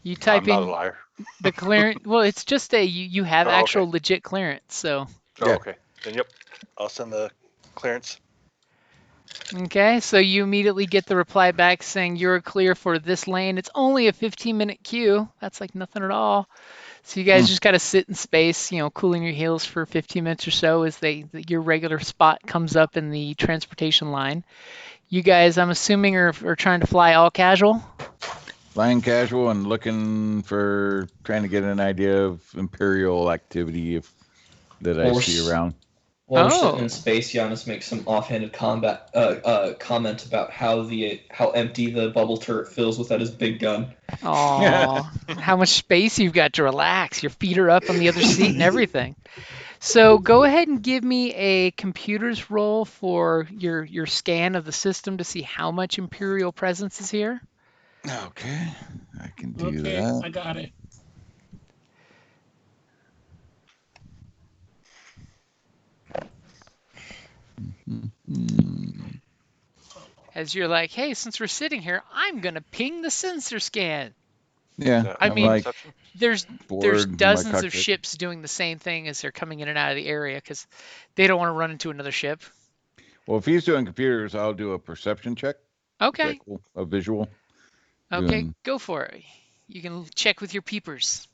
You type I'm not a in liar. the clearance. Well, it's just you have Oh, actual okay. legit clearance. So Oh, Yeah. okay. Then yep, I'll send the clearance. okay, so you immediately get the reply back saying you're clear for this lane. It's only a 15-minute queue. That's like nothing at all. So you guys just gotta sit in space, cooling your heels for 15 minutes or so as your regular spot comes up in the transportation line. You guys, I'm assuming, are trying to fly all casual. Flying casual and trying to get an idea of Imperial activity that I Or see s- around. While we're Oh. sitting in space, Giannis makes some offhanded comment about how empty the bubble turret feels without his big gun. Aw, how much space you've got to relax. Your feet are up on the other seat and everything. So go ahead and give me a computer's roll for your scan of the system to see how much Imperial presence is here. Okay, I can do Okay, that. I got it. Hmm. As you're like, hey, since we're sitting here, I'm gonna ping the sensor scan. Yeah, I I'm mean, like There's bored in my dozens of cockpit. ships doing the same thing as they're coming in and out of the area because they don't want to run into another ship. Well, if he's doing computers, I'll do a perception check. Is Okay. that cool? A visual. Okay, Doing- go for it. You can check with your peepers.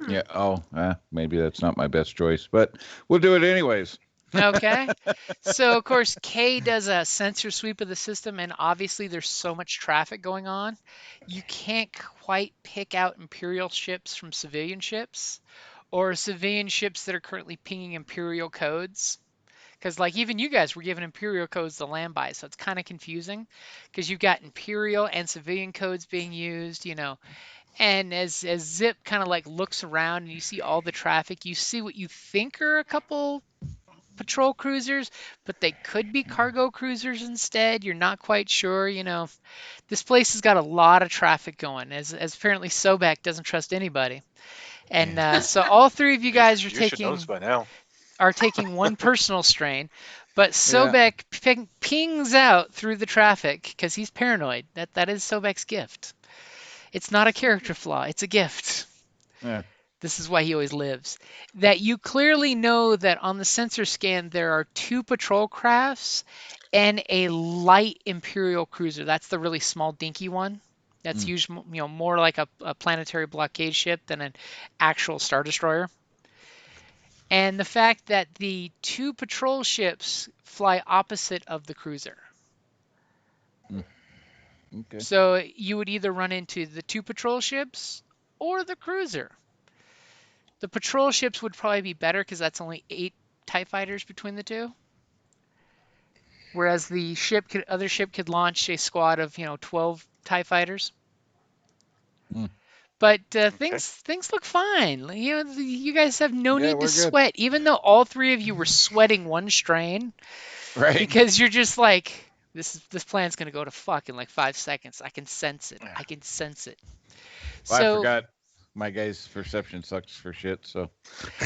Yeah. Oh, maybe that's not my best choice, but we'll do it anyways. Okay. So, of course, Kay does a sensor sweep of the system, and obviously there's so much traffic going on, you can't quite pick out Imperial ships from civilian ships or civilian ships that are currently pinging Imperial codes. Because, like, even you guys were given Imperial codes to land by, so it's kind of confusing because you've got Imperial and civilian codes being used, And as Zip kind of like looks around and you see all the traffic, you see what you think are a couple patrol cruisers, but they could be cargo cruisers instead. You're not quite sure, This place has got a lot of traffic going, as apparently Sobek doesn't trust anybody. And so all three of you guys You should know this by now. are taking one personal strain, but Sobek pings out through the traffic because he's paranoid. That is Sobek's gift. It's not a character flaw, it's a gift. Yeah. This is why he always lives. That you clearly know that on the sensor scan there are 2 patrol crafts and a light Imperial cruiser. That's the really small dinky one. That's usually more like a planetary blockade ship than an actual Star Destroyer. And the fact that the 2 patrol ships fly opposite of the cruiser. Okay. So you would either run into the 2 patrol ships or the cruiser. The patrol ships would probably be better because that's only 8 TIE fighters between the 2. Whereas the other ship could launch a squad of 12 TIE fighters. But things look fine. You guys have no need to we're good. sweat, even though all 3 of you were sweating one strain. Right. Because you're just like, this plan's gonna go to fuck in like 5 seconds. I can sense it. I can sense it. Well, So I forgot my guy's perception sucks for shit.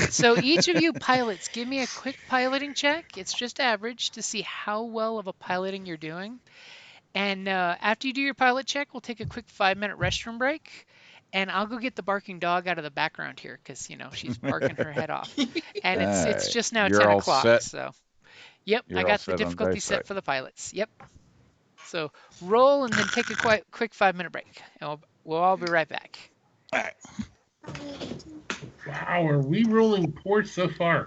So each of you pilots, give me a quick piloting check. It's just average to see how well of a piloting you're doing. And after you do your pilot check, we'll take a quick 5-minute restroom break. And I'll go get the barking dog out of the background here because, she's barking her head off. And it's just now You're 10 all o'clock. set? So, yep, You're I all got the set on difficulty dice, set right? for the pilots. Yep. So roll and then take a quick 5-minute break. And we'll all be right back. All right. Wow, are we rolling poor so far?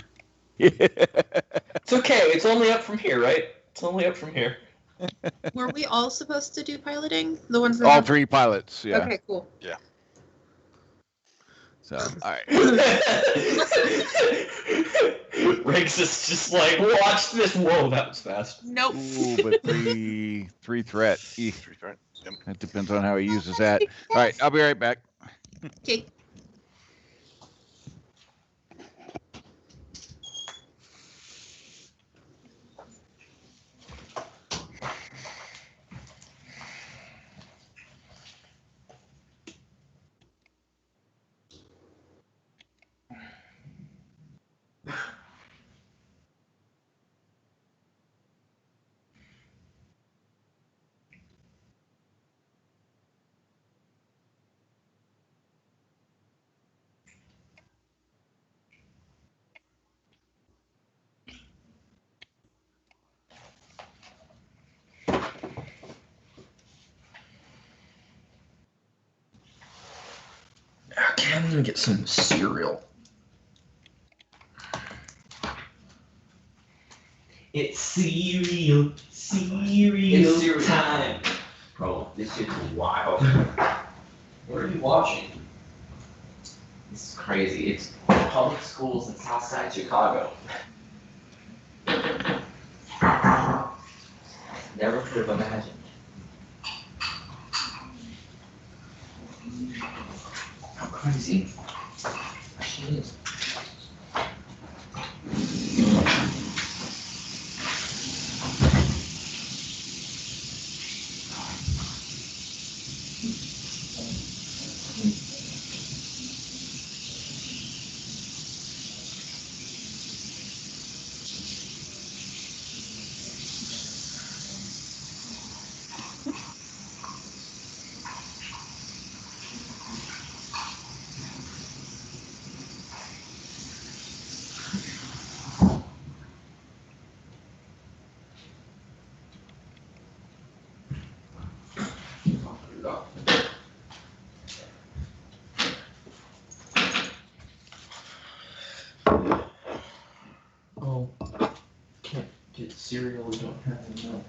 It's okay. It's only up from here, right? It's only up from here. Were we all supposed to do piloting? The ones that All have- 3 pilots. Yeah. Okay, cool. So, all right. Riggs is just like, watch this. Whoa, that was fast. Nope. Ooh, but three threat. 3 threat. Yep. That depends on how he uses that. All right, I'll be right back. Okay. Okay, I'm gonna get some cereal. It's cereal time. Bro, this shit is wild. What are you watching? This is crazy. It's public schools in Southside Chicago. Never could have imagined. How crazy she is. Oh, can't get cereal, we don't have any milk.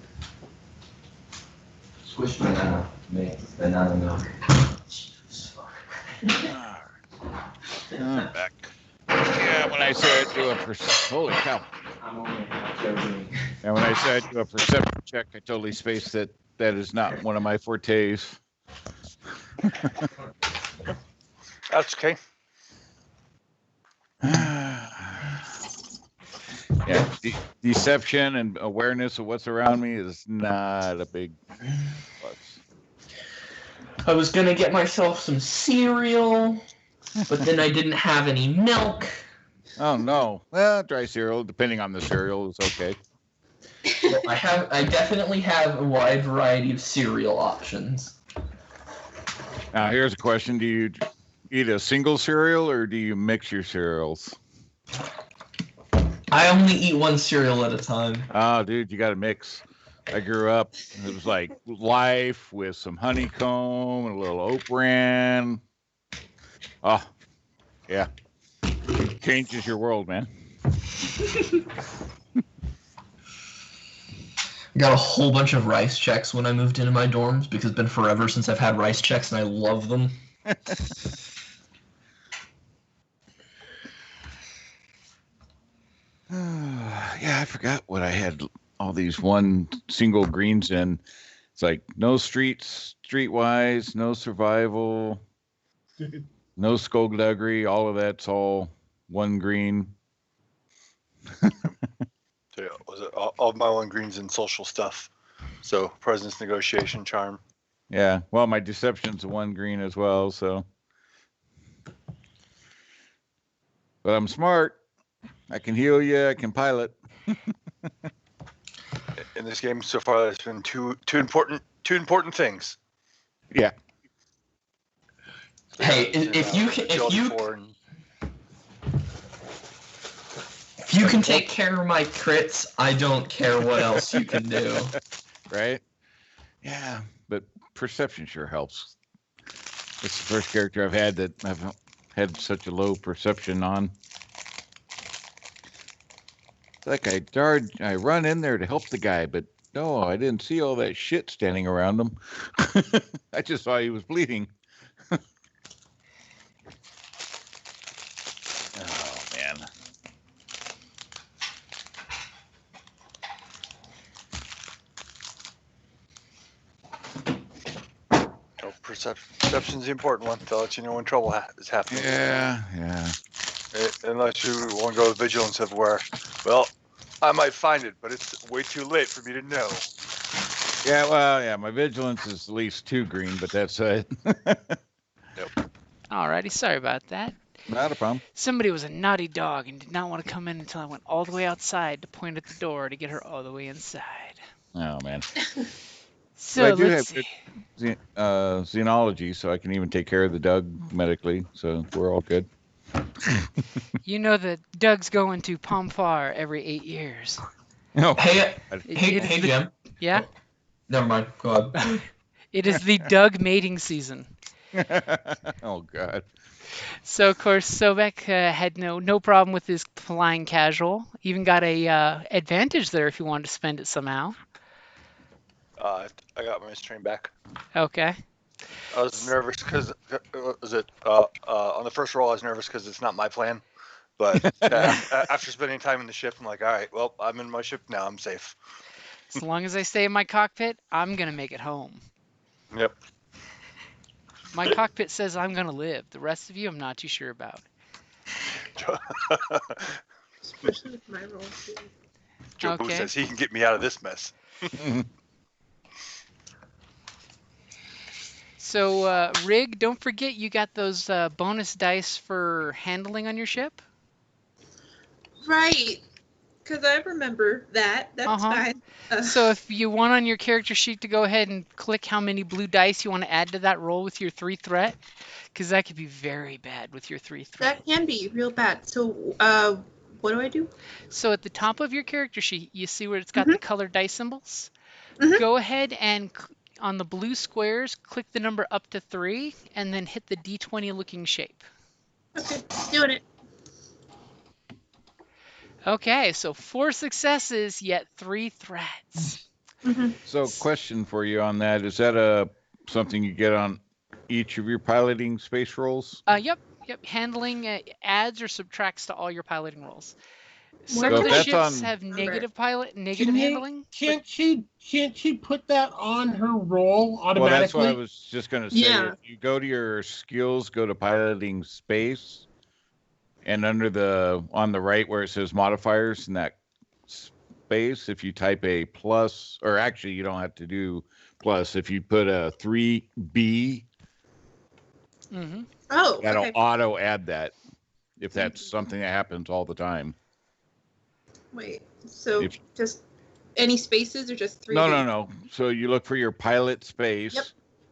Squish banana makes banana milk. Jesus fuck. I'm back. Yeah, when I said I'd do a holy cow. I'm only half joking. And when I said I'd do a perception check, I totally spaced that. That is not one of my fortes. That's okay. Yeah, deception and awareness of what's around me is not a big plus. I was gonna get myself some cereal, but then I didn't have any milk. Oh no. Well, dry cereal, depending on the cereal, is okay. So I definitely have a wide variety of cereal options. Now here's a question: do you eat a single cereal or do you mix your cereals? I only eat one cereal at a time. Oh, dude, you got to mix. I grew up, it was like Life with some honeycomb and a little oat bran. Oh, yeah. It changes your world, man. Got a whole bunch of rice checks when I moved into my dorms because it's been forever since I've had rice checks and I love them. Yeah, I forgot what I had all these one single greens in. It's like no streetwise, no survival, no skullduggery. All of that's all one green. So, yeah, was it all my one greens and social stuff? So presence, negotiation, charm. Yeah, well, my deception's a one green as well, so. But I'm smart. I can heal you. I can pilot. In this game so far, there's been two important things. Yeah. Hey, if you can take care of my crits, I don't care what else you can do. Right? Yeah, but perception sure helps. It's the first character I've had that I've had such a low perception on. Like I run in there to help the guy, but no, I didn't see all that shit standing around him. I just saw he was bleeding. Oh man. No, perception's the important one. They'll let you know when trouble is happening. Yeah. Unless you want to go with vigilance of where, well, I might find it, but it's way too late for me to know. Yeah, well, yeah, my vigilance is at least 2 green, but that's it. Alrighty, sorry about that. Not a problem. Somebody was a naughty dog and did not want to come in until I went all the way outside to point at the door to get her all the way inside. Oh man. So But I do let's have see. xenology, so I can even take care of the Doug medically, so we're all good. You know that Doug's going to Pomfar every 8 years. Oh, Hey, It- hey, it is hey, the- Jim. Yeah? Never mind. Go ahead. It is the Doug mating season. oh God. So of course Sobek had no problem with his flying casual. Even got a advantage there if you wanted to spend it somehow. I got my train back. Okay. I was nervous because on the first roll I was nervous because it's not my plan. But after spending time in the ship, I'm like, all right, well, I'm in my ship now. I'm safe. As long as I stay in my cockpit, I'm gonna make it home. Yep. My cockpit says I'm gonna live. The rest of you, I'm not too sure about. Especially with my roll too. Joe Okay. says he can get me out of this mess. So Rig, don't forget you got those bonus dice for handling on your ship. Right. Because I remember that. That's Uh-huh. fine. So if you want on your character sheet to go ahead and click how many blue dice you want to add to that roll with your 3 threat, because that could be very bad with your 3 threat. That can be real bad. So, what do I do? So at the top of your character sheet, you see where it's got the colored dice symbols? Mhm. Go ahead and on the blue squares, click the number up to 3, and then hit the D20 looking shape. Okay, doing it. Okay, so 4 successes, yet 3 threats. Mm-hmm. So, question for you on that: is that something you get on each of your piloting space rolls? Yep. Handling adds or subtracts to all your piloting rolls. Some So of the that's ships on- have negative Can handling. Can't she put that on her roll Well, automatically? that's what I was just going to say. Yeah. If you go to your skills, go to piloting space, and under on the right where it says modifiers in that space, if you type a plus, or actually you don't have to do plus, if you put a 3B, Mm-hmm. Oh, that'll okay. auto add that if that's something that happens all the time. Wait. So If- just any spaces or just 3? No. So you look for your pilot space, Yep.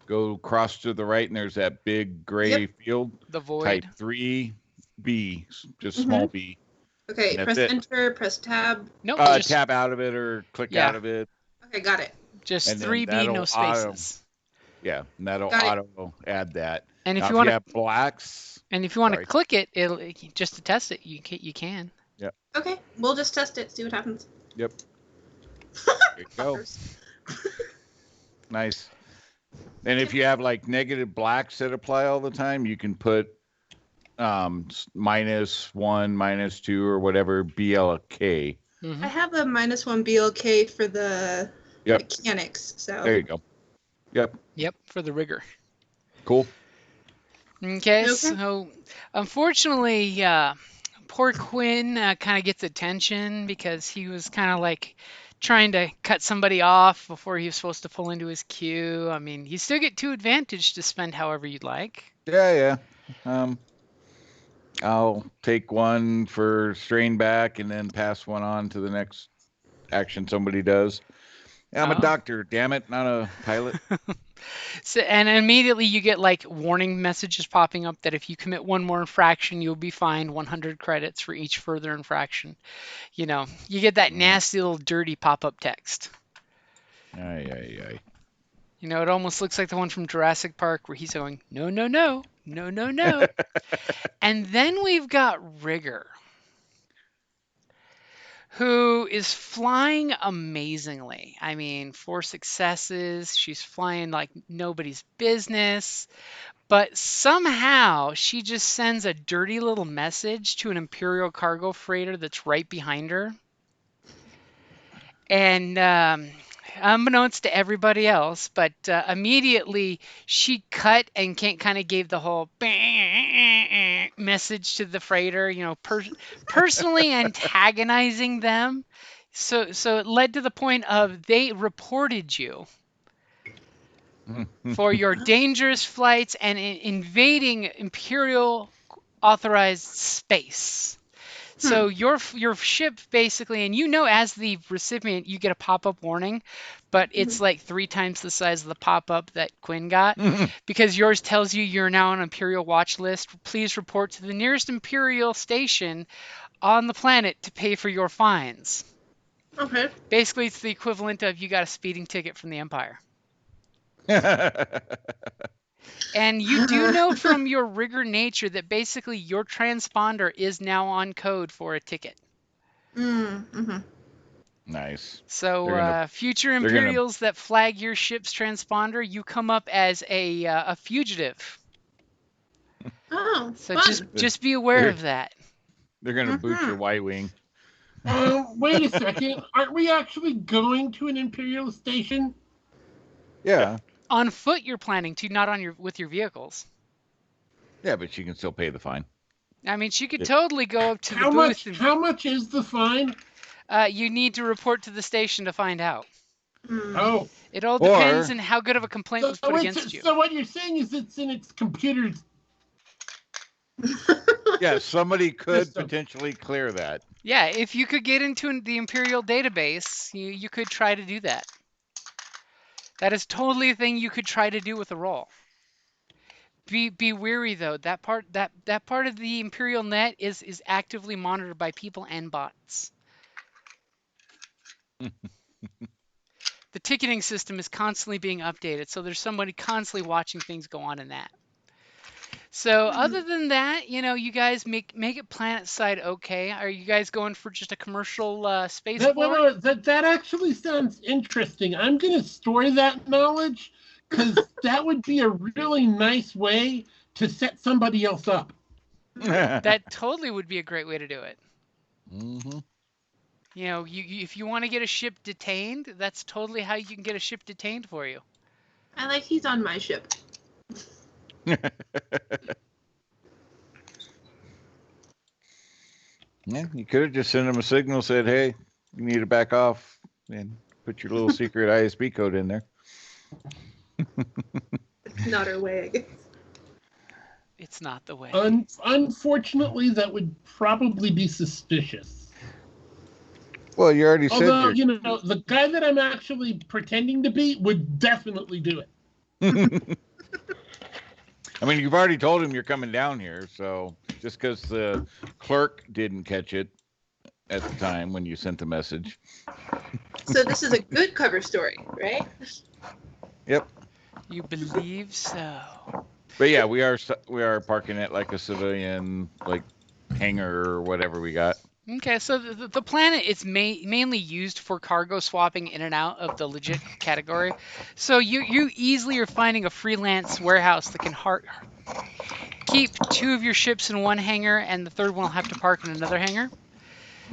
go across to the right, and there's that big gray field. The void. Type 3B, just small b. Okay, That's press it. enter, press tab. Nope, just, Tab out of it or click Yeah. out of it. Okay, got it. just and then 3B, no that'll spaces. Yeah, and that'll Got it. auto add that. And if Now, you want to, have blacks, and if you want to sorry. click it, it'll just to test it. You can. Okay, we'll just test it, see what happens. Yep. There you go. Fuckers. Nice. And if you have like negative blacks that apply all the time, you can put -1, -2, or whatever BLK. Mm-hmm. I have a -1 BLK for the Yep. mechanics, so. There you go. Yep. Yep, for the rigger. Cool. Okay, Okay. so unfortunately, poor Quinn kind of gets attention because he was kind of like trying to cut somebody off before he was supposed to pull into his queue. I mean, you still get 2 advantage to spend however you'd like. Yeah. I'll take 1 for strain back and then pass 1 on to the next action somebody does. I'm Oh. a doctor, damn it, not a pilot. So, and immediately you get like warning messages popping up that if you commit 1 more infraction, you'll be fined 100 credits for each further infraction. You know, you get that nasty little dirty pop-up text. Aye. You know, it almost looks like the one from Jurassic Park where he's going, no, no, no, no, no, no. And then we've got Rigger, who is flying amazingly. I mean, 4 successes. She's flying like nobody's business. But somehow she just sends a dirty little message to an Imperial cargo freighter that's right behind her. And unbeknownst to everybody else, but immediately she cut and kind of gave the whole message to the freighter, you know, personally antagonizing them. So it led to the point of they reported you for your dangerous flights and invading Imperial authorized space. So your ship basically, and you know, as the recipient, you get a pop-up warning, but it's like 3 times the size of the pop-up that Quinn got, because yours tells you you're now on Imperial watch list. Please report to the nearest Imperial station on the planet to pay for your fines. Okay. Basically, it's the equivalent of you got a speeding ticket from the Empire. And you do know from your Rigger nature that basically your transponder is now on code for a ticket. Nice. So future Imperials that flag your ship's transponder, you come up as a fugitive. Oh, So fun. just be aware of that. They're gonna boot your Y-wing. Wait a second. Aren't we actually going to an Imperial station? Yeah. On foot, you're planning to, not with your vehicles. Yeah, but you can still pay the fine. I mean, she could totally go up to the booth. How much is the fine? You need to report to the station to find out. Oh. It all depends on how good of a complaint was put against you. So what you're saying is it's in its computer's... Yeah, somebody could potentially clear that. Yeah, if you could get into the Imperial database, you could try to do that. That is totally a thing you could try to do with a roll. Be wary though. That part of the Imperial net is actively monitored by people and bots. The ticketing system is constantly being updated, so there's somebody constantly watching things go on in that. So other than that, you know, you guys make it planet side okay. Are you guys going for just a commercial space port? That actually sounds interesting. I'm going to store that knowledge because that would be a really nice way to set somebody else up. That totally would be a great way to do it. Mm-hmm. You know, if you want to get a ship detained, that's totally how you can get a ship detained for you. I like he's on my ship. Yeah, you could have just sent him a signal, said, "Hey, you need to back off," and put your little secret ISB code in there. It's not our way, I guess. It's not the way. Unfortunately, that would probably be suspicious. Well, you already said. Although, you know, the guy that I'm actually pretending to be would definitely do it. I mean, you've already told him you're coming down here, so just because the clerk didn't catch it at the time when you sent the message. So this is a good cover story, right? Yep. You believe so? But yeah, we are parking it like a civilian, like hangar or whatever we got. Okay, so the planet is mainly used for cargo swapping in and out of the legit category. So you easily are finding a freelance warehouse that can keep 2 of your ships in one hangar, and the third one will have to park in another hangar.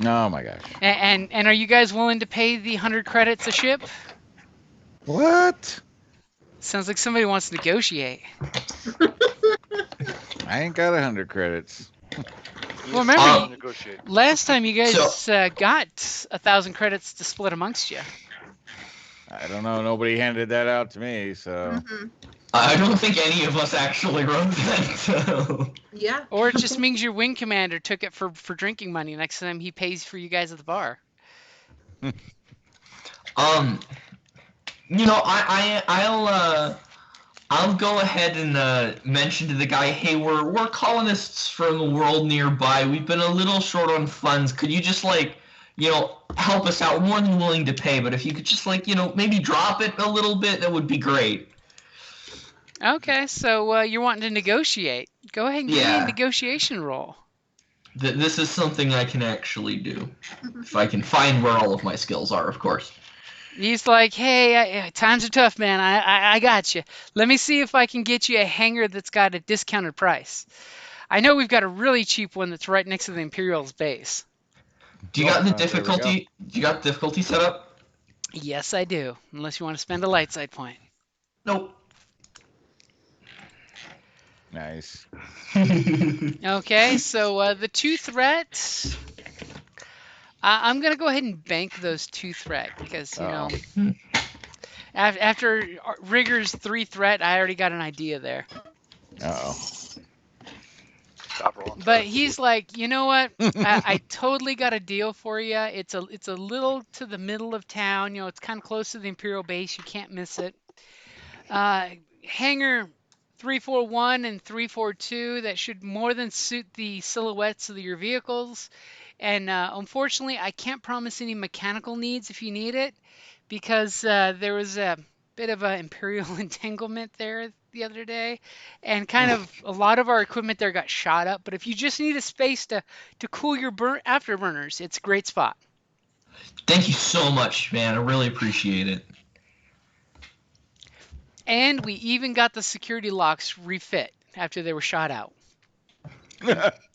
Oh my gosh. And are you guys willing to pay the 100 credits a ship? What? Sounds like somebody wants to negotiate. I ain't got 100 credits. Well, remember, last time you guys got 1,000 credits to split amongst you. I don't know. Nobody handed that out to me, so. Mm-hmm. I don't think any of us actually wrote that. So. Yeah. Or it just means your wing commander took it for drinking money next time he pays for you guys at the bar. You know, I'll go ahead and mention to the guy, hey, we're colonists from a world nearby. We've been a little short on funds. Could you just help us out. We're more than willing to pay, but if you could just maybe drop it a little bit, that would be great. Okay, so you're wanting to negotiate. Go ahead and give me a Yeah. negotiation roll. This is something I can actually do. If I can find where all of my skills are, of course. He's like, hey, times are tough, man. I got you. Let me see if I can get you a hangar that's got a discounted price. I know we've got a really cheap one that's right next to the Imperial's base. Do you got the there we go. difficulty? Do you got the difficulty set up? Yes, I do. Unless you want to spend a light side point. Nope. Nice. Okay, so the 2 threat. I'm gonna go ahead and bank those 2 threat because after Rigger's 3 threat, I already got an idea there. Uh-oh. Stop rolling. But he's like, you know what? I totally got a deal for you. It's a little to the middle of town. It's kind of close to the Imperial base. You can't miss it. Hangar 341 and 342 that should more than suit the silhouettes of your vehicles. And unfortunately, I can't promise any mechanical needs if you need it, because there was a bit of an Imperial entanglement there the other day, and kind of a lot of our equipment there got shot up. But if you just need a space to cool your afterburners, it's a great spot. Thank you so much, man. I really appreciate it. And we even got the security locks refit after they were shot out.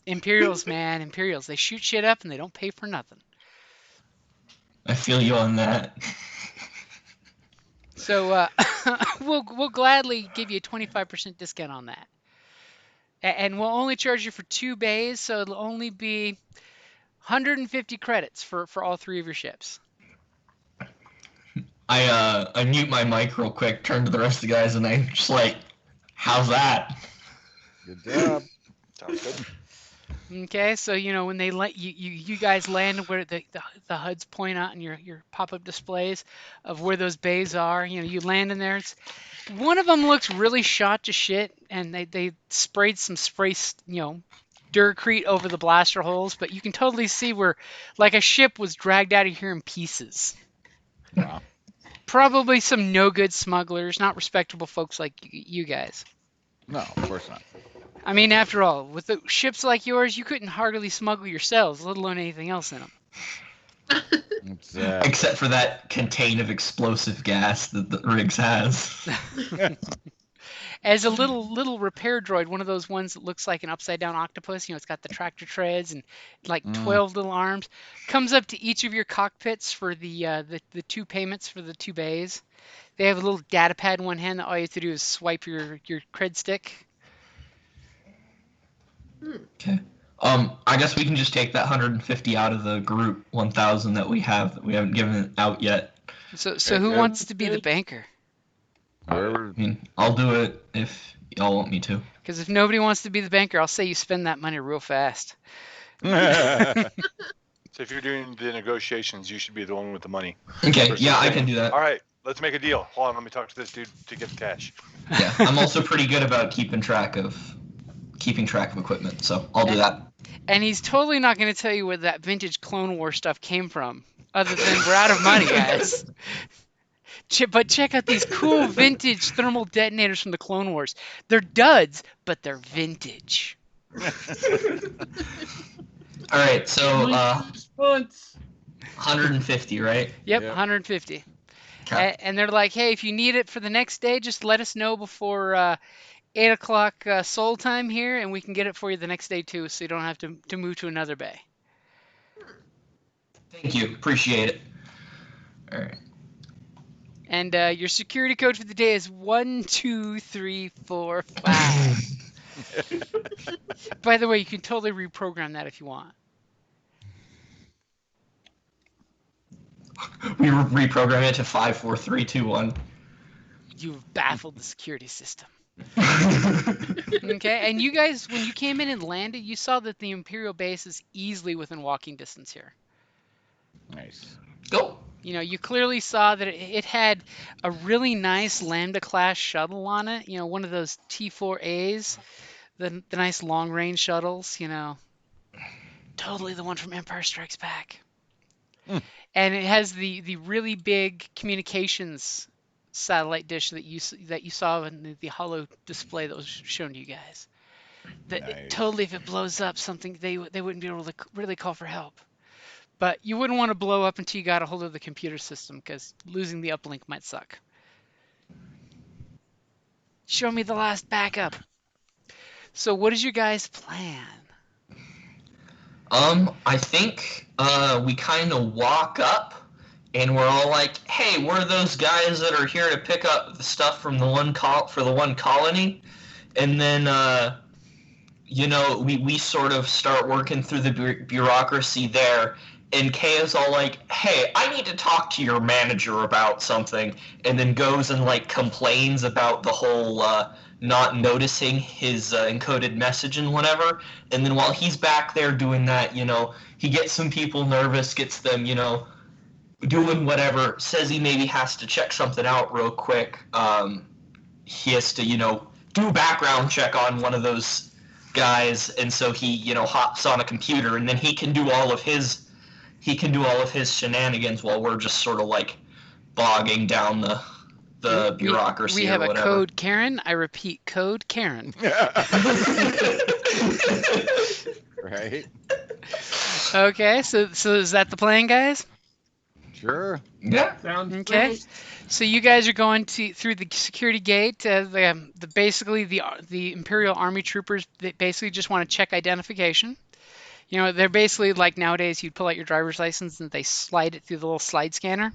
Imperials, man, Imperials. They shoot shit up and they don't pay for nothing. I feel you on that. So we'll gladly give you a 25% discount on that. And we'll only charge you for 2 bays, so it'll only be 150 credits for all 3 of your ships. I mute my mic real quick, turn to the rest of the guys, and I'm just like, how's that? Good job. Sounds good. Okay, so when they let you guys land where the HUDs point out in your pop-up displays of where those bays are, you land in there. One of them looks really shot to shit, and they sprayed some Duracrete over the blaster holes, but you can totally see where like a ship was dragged out of here in pieces. Wow. Probably some no-good smugglers, not respectable folks like you guys. No, of course not. I mean, after all, with the ships like yours, you couldn't hardly smuggle yourselves, let alone anything else in them. It's, Except for that contain of explosive gas that the Riggs has. As a little repair droid, one of those ones that looks like an upside-down octopus, it's got the tractor treads and like 12 little arms, comes up to each of your cockpits for the 2 payments for the 2 bays. They have a little data pad in one hand that all you have to do is swipe your cred stick. Okay. I guess we can just take that 150 out of the group 1,000 that we haven't given it out yet. So who wants to be the banker? Whatever. I mean, I'll do it if y'all want me to. Because if nobody wants to be the banker, I'll say you spend that money real fast. So if you're doing the negotiations, you should be the one with the money. Okay, Versus yeah, I saying, can do that. All right, let's make a deal. Hold on, let me talk to this dude to get the cash. Yeah, I'm also pretty good about keeping track of equipment, so I'll do that. And he's totally not going to tell you where that vintage Clone War stuff came from, other than we're out of money, guys. But check out these cool vintage thermal detonators from the Clone Wars. They're duds, but they're vintage. All right, so Response. 150, right? Yep, Yep. 150. Okay. And they're like, hey, if you need it for the next day, just let us know before 8 o'clock Seoul time here, and we can get it for you the next day too, so you don't have to move to another bay. Thank you, appreciate it. All right. And your security code for the day is 12345. By the way, you can totally reprogram that if you want. We reprogram it to 54321. You've baffled the security system. Okay, and you guys, when you came in and landed, you saw that the Imperial base is easily within walking distance here. Nice. Go. You clearly saw that it had a really nice Lambda-class shuttle on it. One of those T4As, the nice long-range shuttles. Totally the one from Empire Strikes Back. and it has the really big communications satellite dish that you saw in the holo display that was shown to you guys. That Nice. totally, if it blows up, something they wouldn't be able to really call for help. But you wouldn't want to blow up until you got a hold of the computer system, because losing the uplink might suck. Show me the last backup. So what is your guys' plan? I think we kind of walk up, and we're all like, "Hey, we're those guys that are here to pick up the stuff from the one colony," and then we sort of start working through the bureaucracy there. And Kay is all like, "Hey, I need to talk to your manager about something," and then goes and like complains about the whole not noticing his encoded message and whatever. And then while he's back there doing that, he gets some people nervous, gets them, doing whatever, says he maybe has to check something out real quick. He has to, do a background check on one of those guys, and so he, hops on a computer, and then he can do all of his shenanigans while we're just sort of like bogging down the bureaucracy. We have or a whatever. code Karen. I repeat, code Karen. Right? Okay, so is that the plan, guys? Sure. Yeah. Sounds Okay. great. So you guys are going through the security gate. Basically the Imperial Army troopers, they basically just want to check identification. They're basically like nowadays you'd pull out your driver's license and they slide it through the little slide scanner.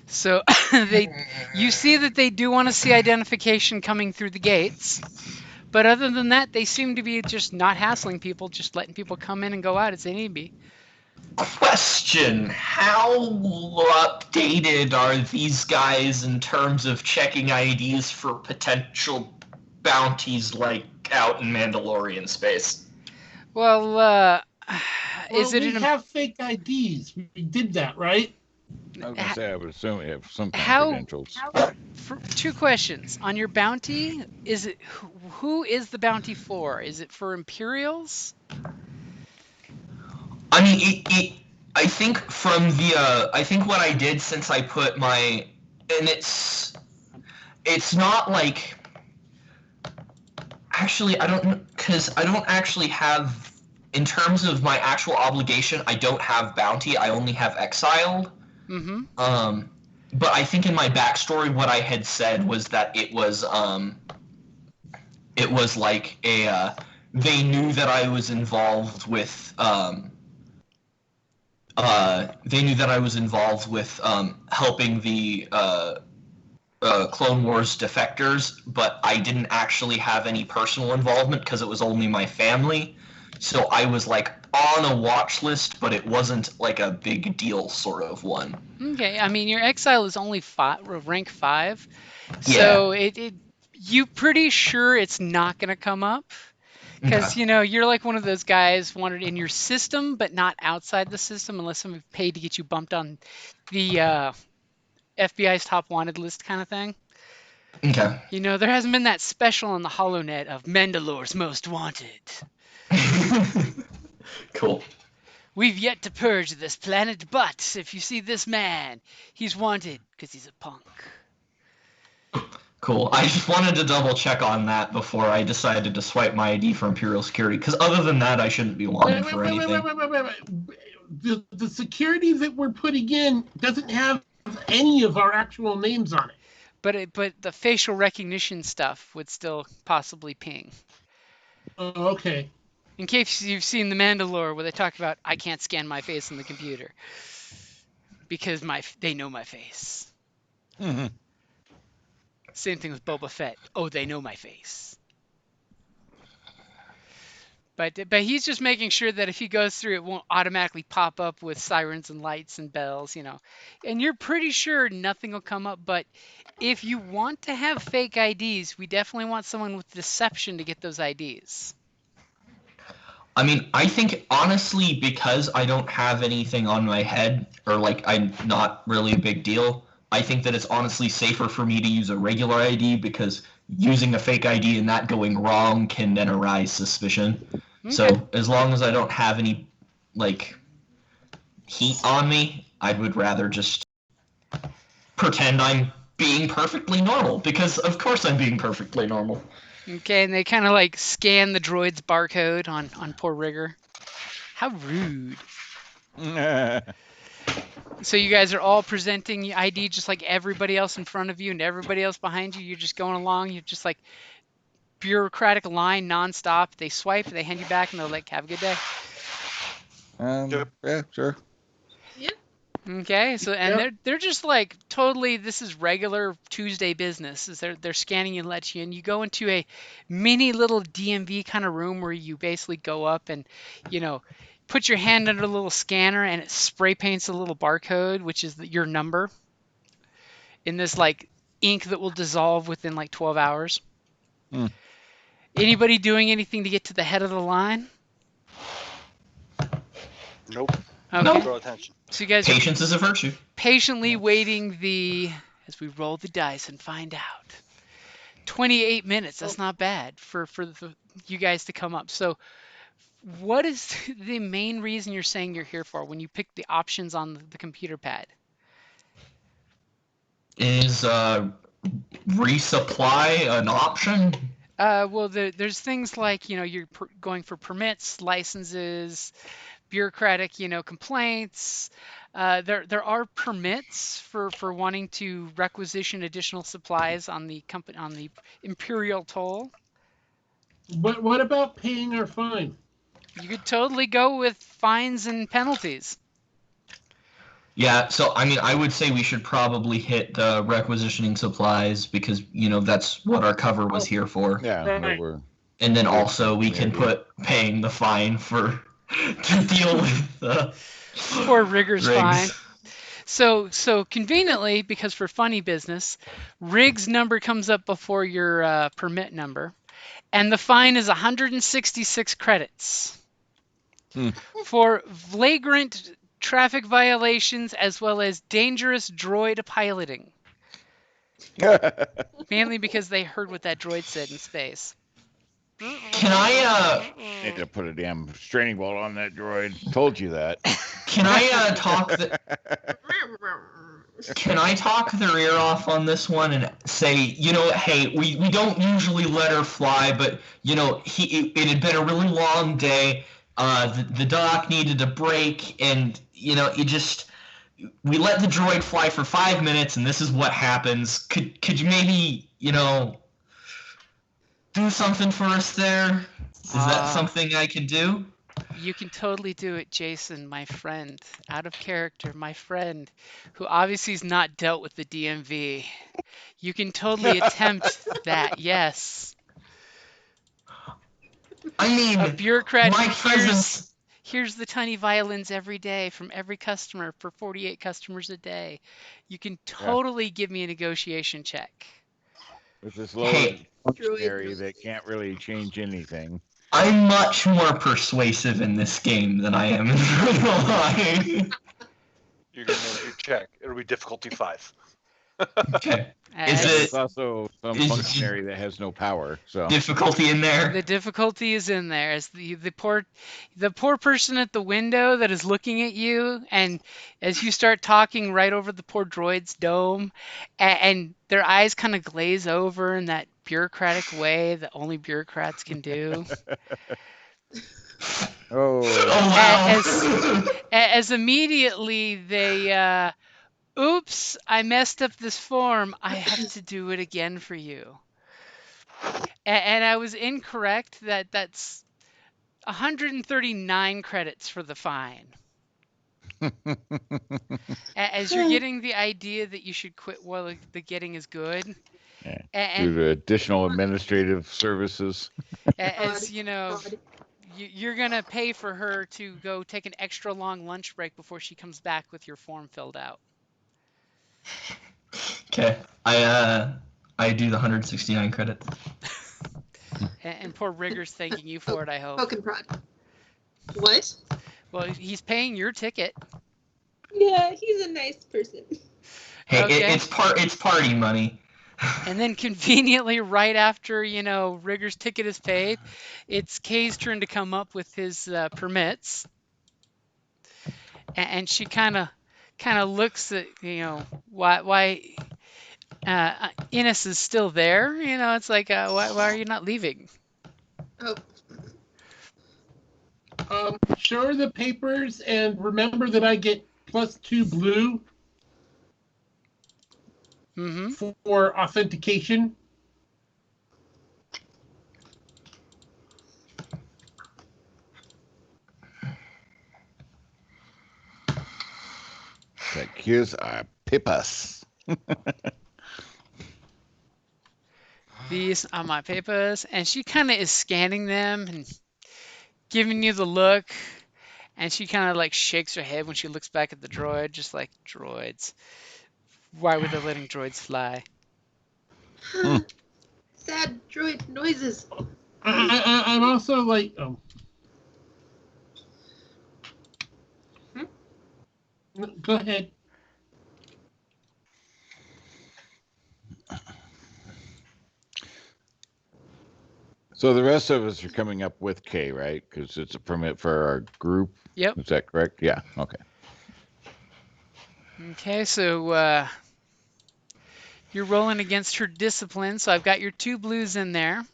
So you see that they do want to see identification coming through the gates. But other than that, they seem to be just not hassling people, just letting people come in and go out as they need to be. Question: how updated are these guys in terms of checking IDs for potential bounties like out in Mandalorian space? Well, is it we have fake IDs. We did that, right? I was gonna say, I would assume you have some kind How- of credentials. two questions on your bounty? Is it who is the bounty for? Is it for Imperials? I mean, I think from the I think what I did since I put my, and it's not like, actually I don't, because I don't actually have, in terms of my actual obligation, I don't have bounty. I only have exiled. Mm-hmm. But I think in my backstory, what I had said was that it was like a they knew that I was involved with helping the Clone Wars defectors, but I didn't actually have any personal involvement because it was only my family. So I was like on a watch list, but it wasn't like a big deal sort of one. Okay, I mean your exile is only rank 5, so you pretty sure it's not going to come up, because you're like one of those guys wanted in your system but not outside the system unless someone paid to get you bumped on the FBI's top wanted list kind of thing. Okay. There hasn't been that special on the HoloNet of Mandalore's most wanted. Cool. We've yet to purge this planet, but if you see this man, he's wanted because he's a punk. Cool. I just wanted to double check on that before I decided to swipe my ID for Imperial Security, because other than that, I shouldn't be wanted for anything. Wait. The security that we're putting in doesn't have any of our actual names on it. But the facial recognition stuff would still possibly ping. Oh, okay. In case you've seen The Mandalore, where they talk about, I can't scan my face on the computer because they know my face. Mm-hmm. Same thing with Boba Fett. Oh, they know my face. But he's just making sure that if he goes through, it won't automatically pop up with sirens and lights and bells, And you're pretty sure nothing will come up. But if you want to have fake IDs, we definitely want someone with deception to get those IDs. I mean, I think, honestly, because I don't have anything on my head, or, like, I'm not really a big deal, I think that it's honestly safer for me to use a regular ID, because using a fake ID and that going wrong can then arise suspicion. Okay. So, as long as I don't have any, like, heat on me, I would rather just pretend I'm being perfectly normal, because of course I'm being perfectly normal. Okay, and they kind of like scan the droid's barcode on poor Rigger. How rude. So you guys are all presenting ID just like everybody else in front of you and everybody else behind you. You're just going along. You're just like bureaucratic line nonstop. They swipe, they hand you back, and they're like, "Have a good day." Yep. Yeah, sure. Okay, so and Yep. they're just like totally. This is regular Tuesday business. Is they're scanning and let you in. You go into a mini little DMV kind of room where you basically go up and, you know, put your hand under a little scanner and it spray paints a little barcode, which is your number, in this like ink that will dissolve within like 12 hours. Hmm. Anybody doing anything to get to the head of the line? Nope. Okay. Nope. Throw attention. So you guys are Patience is a virtue. patiently waiting as we roll the dice and find out. 28 minutes. That's not bad for you guys to come up. So what is the main reason you're saying you're here for when you pick the options on the computer pad? Is resupply an option? Well, there's things like, you're going for permits, licenses, bureaucratic, complaints. There are permits for wanting to requisition additional supplies on the Imperial toll. What about paying our fine? You could totally go with fines and penalties. Yeah, so I mean, I would say we should probably hit the requisitioning supplies because, that's what our cover was here for. Yeah, Right. And then also we can put paying the fine to deal with Poor Rigger's Riggs. fine. So conveniently, because for funny business, Riggs' number comes up before your permit number, and the fine is 166 credits for flagrant traffic violations as well as dangerous droid piloting. Mainly because they heard what that droid said in space. Can I Need to put a damn straining bolt on that droid. Told you that. can I talk their ear off on this one and say, hey, we don't usually let her fly, but it had been a really long day. The dock needed a break, and we let the droid fly for 5 minutes, and this is what happens. Could you maybe do something for us there? Is that something I could do? You can totally do it, Jason, my friend. Out of character, my friend, who obviously has not dealt with the DMV. You can totally attempt that, yes. I mean, A bureaucrat my who presence. here's the tiny violins every day from every customer for 48 customers a day. You can totally give me a negotiation check. With this low functionary that can't really change anything. I'm much more persuasive in this game than I am in real life. You're gonna make your check. It'll be difficulty 5. Okay. There's also some functionary that has no power. So difficulty in there? The difficulty is in there. As the poor person at the window that is looking at you, and as you start talking right over the poor droid's dome, and their eyes kind of glaze over in that bureaucratic way that only bureaucrats can do. Wow. As immediately they oops, I messed up this form. I have to do it again for you. And I was incorrect. That's 139 credits for the fine. As you're getting the idea that you should quit while the getting is good. due And to additional administrative services. as you're going to pay for her to go take an extra long lunch break before she comes back with your form filled out. Okay. I do the 169 credits. And poor Rigger's thanking you for it, I hope. Poke and prod. What? Well, he's paying your ticket. Yeah, he's a nice person. Hey, Okay. it's party money. And then conveniently, right after Rigger's ticket is paid, it's Kay's turn to come up with his permits. and she kind of looks at, why Ines is still there. It's like, why are you not leaving? Oh, Show her the papers and remember that I get +2 blue Mm-hmm. for authentication. Like, here's our papers. These are my papers, and she kind of is scanning them and giving you the look, and she kind of like shakes her head when she looks back at the droid, just like, droids. Why were they letting droids fly? sad droid noises. I'm also like, go ahead. So the rest of us are coming up with Kay, right? Because it's a permit for our group. Yep. Is that correct? Yeah. Okay. Okay, so you're rolling against her discipline, so I've got your 2 blues in there.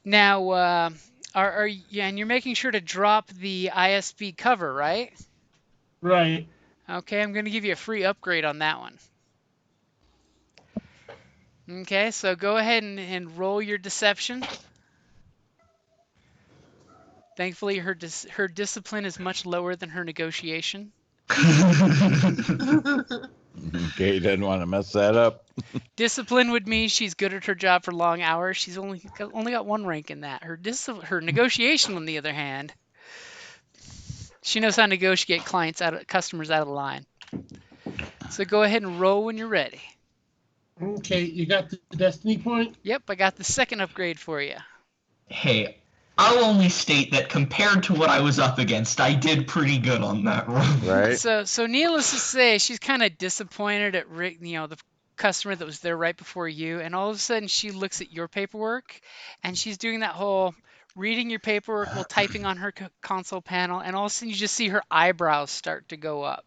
Now, and you're making sure to drop the ISB cover, right? Right. Okay, I'm going to give you a free upgrade on that one. Okay, so go ahead and roll your deception. Thankfully, her discipline is much lower than her negotiation. Kay doesn't want to mess that up. Discipline would mean she's good at her job for long hours. She's only got 1 rank in that. Her negotiation, on the other hand, she knows how to negotiate customers out of the line. So go ahead and roll when you're ready. Okay, you got the destiny point? Yep, I got the 2nd upgrade for you. Hey, I'll only state that compared to what I was up against, I did pretty good on that roll. Right. So needless to say, she's kind of disappointed at Rick, the customer that was there right before you, and all of a sudden she looks at your paperwork, and she's doing that whole reading your paperwork while typing on her console panel, and all of a sudden you just see her eyebrows start to go up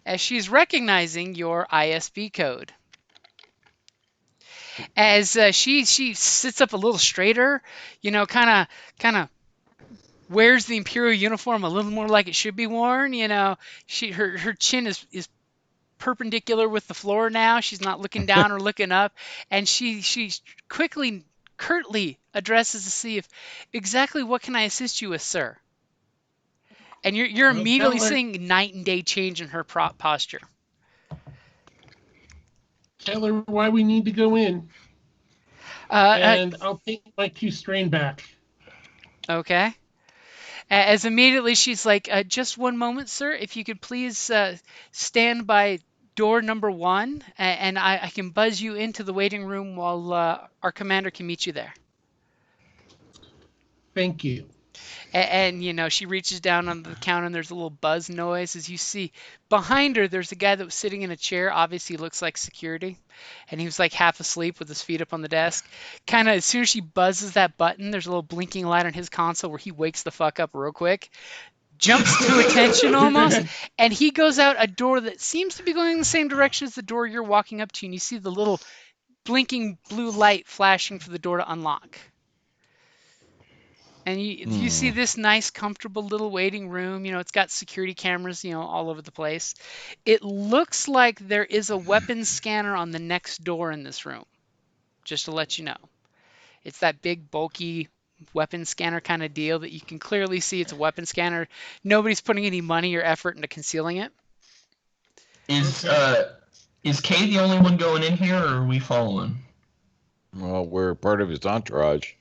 as she's recognizing your ISB code. As she sits up a little straighter, kind of wears the Imperial uniform a little more like it should be worn. Her chin is perpendicular with the floor now. She's not looking down or looking up, and she curtly addresses to see if exactly what can I assist you with, sir. And you're Well, immediately tell her- seeing night and day change in her posture. Tell her why we need to go in, and I'll take my 2 strain back. Okay. As immediately she's like, just 1 moment, sir. If you could please stand by door number 1, and I can buzz you into the waiting room while our commander can meet you there. Thank you. And she reaches down on the counter, and there's a little buzz noise as you see behind her. There's a guy that was sitting in a chair. Obviously, he looks like security, and he was like half asleep with his feet up on the desk. Kind of as soon as she buzzes that button, there's a little blinking light on his console where he wakes the fuck up real quick, jumps to attention almost, and he goes out a door that seems to be going in the same direction as the door you're walking up to, and you see the little blinking blue light flashing for the door to unlock. And you see this nice, comfortable little waiting room. It's got security cameras, all over the place. It looks like there is a weapons scanner on the next door in this room, just to let you know. It's that big, bulky weapons scanner kind of deal that you can clearly see it's a weapons scanner. Nobody's putting any money or effort into concealing it. Is Kay the only one going in here, or are we following? Well, we're part of his entourage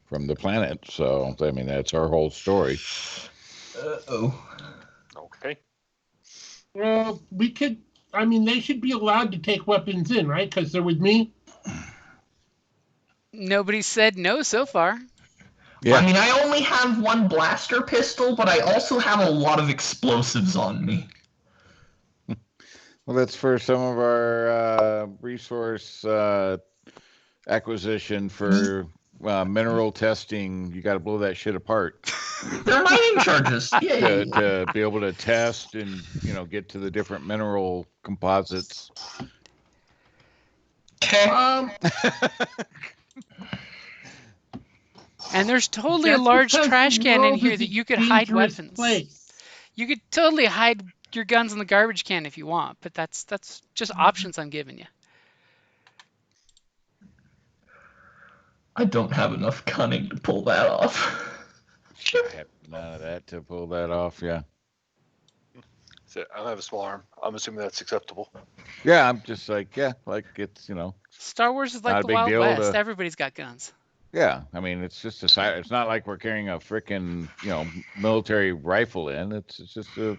from the planet, so I mean that's our whole story. Okay. Well, we could. I mean, they should be allowed to take weapons in, right? Because they're with me. Nobody said no so far. Yeah. I mean, I only have 1 blaster pistol, but I also have a lot of explosives on me. Well, that's for some of our resource acquisition for mineral testing. You got to blow that shit apart. They're mining charges. Yay. to be able to test and get to the different mineral composites. Okay. And there's totally a That's large because trash the can in world here is that a you could hide dangerous weapons. place. You could totally hide your guns in the garbage can if you want, but that's just options I'm giving you. I don't have enough cunning to pull that off. I have none of that to pull that off. Yeah. So I don't have a small arm. I'm assuming that's acceptable. Yeah, I'm just like, it's Star Wars is Not like a the big Wild deal West. to- Everybody's got guns. yeah. I mean, it's just a side. It's not like we're carrying a freaking military rifle in. It's just a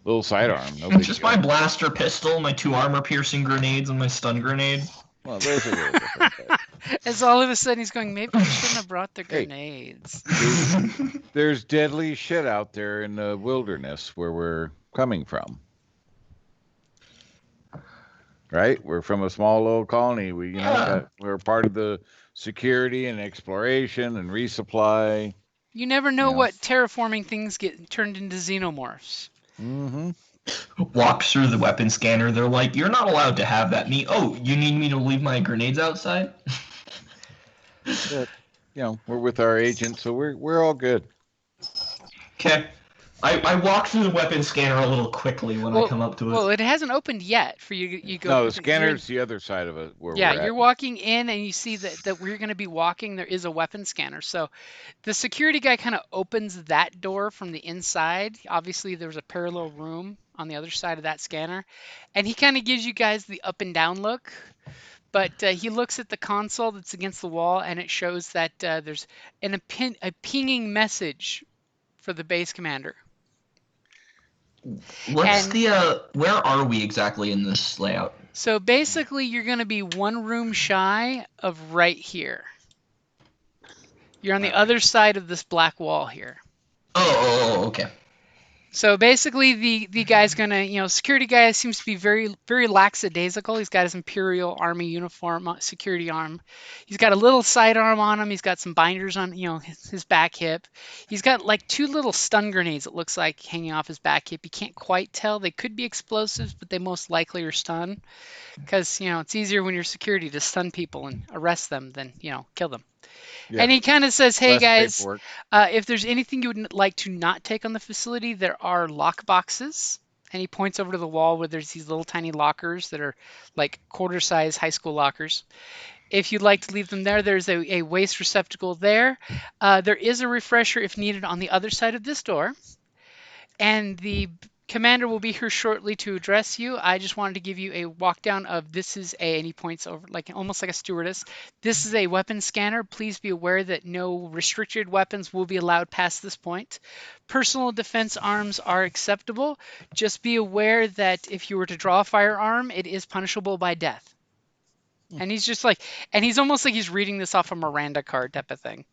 little sidearm. No big Just deal. my blaster pistol, my 2 armor-piercing grenades, and my stun grenade. Well, those are a little different. But As all of a sudden he's going, maybe we shouldn't have brought the Hey. grenades. there's deadly shit out there in the wilderness where we're coming from. Right? We're from a small little colony. We're part of the security and exploration and resupply. You never know Yeah. what terraforming things get turned into xenomorphs. Mm-hmm. Walk through the weapon scanner. They're like, "You're not allowed to have that." Me, oh, you need me to leave my grenades outside? We're with our agent, so we're all good. Okay. I walk through the weapon scanner a little quickly when I come up to it. Well, it hasn't opened yet for you. You go. No, the you're- scanner's the other side of it where Yeah, we're at. you're walking in and you see that we're going to be walking. There is a weapon scanner. So the security guy kind of opens that door from the inside. Obviously, there's a parallel room on the other side of that scanner. And he kind of gives you guys the up and down look. But he looks at the console that's against the wall and it shows that there's a pinging message for the base commander. What's and- the where are we exactly in this layout? So basically, you're going to be one room shy of right here. You're on the other side of this black wall here. Oh, okay. So basically, the guy's gonna, security guy seems to be very, very lackadaisical. He's got his Imperial Army uniform, security arm. He's got a little sidearm on him. He's got some binders on, his back hip. He's got like 2 little stun grenades, it looks like, hanging off his back hip. You can't quite tell. They could be explosives, but they most likely are stun. Because, it's easier when you're security to stun people and arrest them than, kill them. Yeah. And he kind of says, hey, Less guys, paperwork. if there's anything you would like to not take on the facility, there are lock boxes. And he points over to the wall where there's these little tiny lockers that are like quarter-size high school lockers. If you'd like to leave them there, there's a waste receptacle there. There is a refresher if needed on the other side of this door. And the commander will be here shortly to address you. I just wanted to give you a walk down of this is and he points over almost like a stewardess. This is a weapon scanner. Please be aware that no restricted weapons will be allowed past this point. Personal defense arms are acceptable. Just be aware that if you were to draw a firearm, it is punishable by death. And he's just and he's almost like he's reading this off a Miranda card type of thing.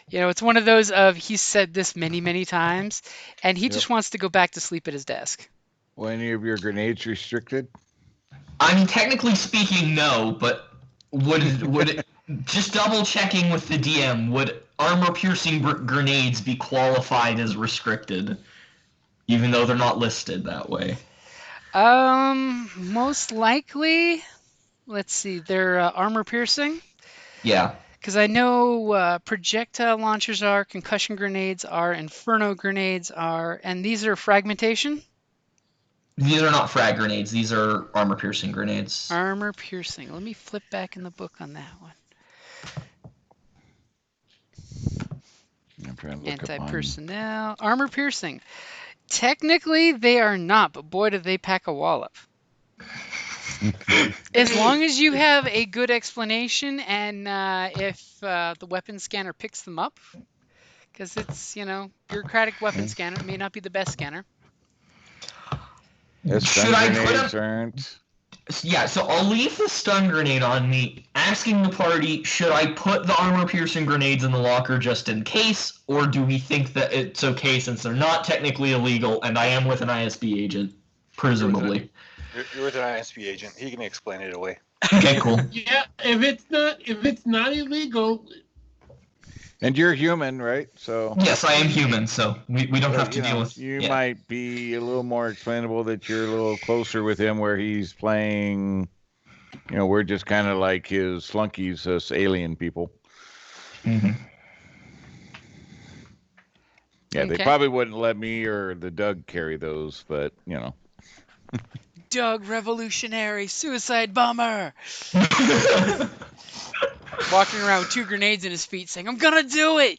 It's one of those of he's said this many, many times, and he just wants to go back to sleep at his desk. Were any of your grenades restricted? I mean, technically speaking, no, but would it just double checking with the DM, would armor-piercing grenades be qualified as restricted, even though they're not listed that way? Most likely, let's see, they're armor-piercing. Yeah. Because I know projectile launchers are, concussion grenades are, inferno grenades are, and these are fragmentation? These are not frag grenades. These are armor-piercing grenades. Armor piercing. Let me flip back in the book on that one. I'm trying to look up on- Anti-personnel. Armor piercing. Technically, they are not, but boy, do they pack a wallop. As long as you have a good explanation and if the weapon scanner picks them up, because it's, bureaucratic weapon scanner. It may not be the best scanner. Yes, Should stun I put grenades up- aren't. Yeah, so I'll leave the stun grenade on me, asking the party, should I put the armor-piercing grenades in the locker just in case, or do we think that it's okay since they're not technically illegal, and I am with an ISB agent, presumably? You're with an ISP agent. He can explain it away. Okay, cool. Yeah, if it's not illegal, And you're human, right? So Yes, I am human, so we don't have to you deal know, with. you Yeah. might be a little more explainable that you're a little closer with him, where he's playing. You know, we're just kind of like his flunkies, us alien people. Mhm. Yeah, they Okay. probably wouldn't let me or the Doug carry those, but you know. Doug, revolutionary, suicide bomber. Walking around with 2 grenades in his feet saying, I'm gonna do it!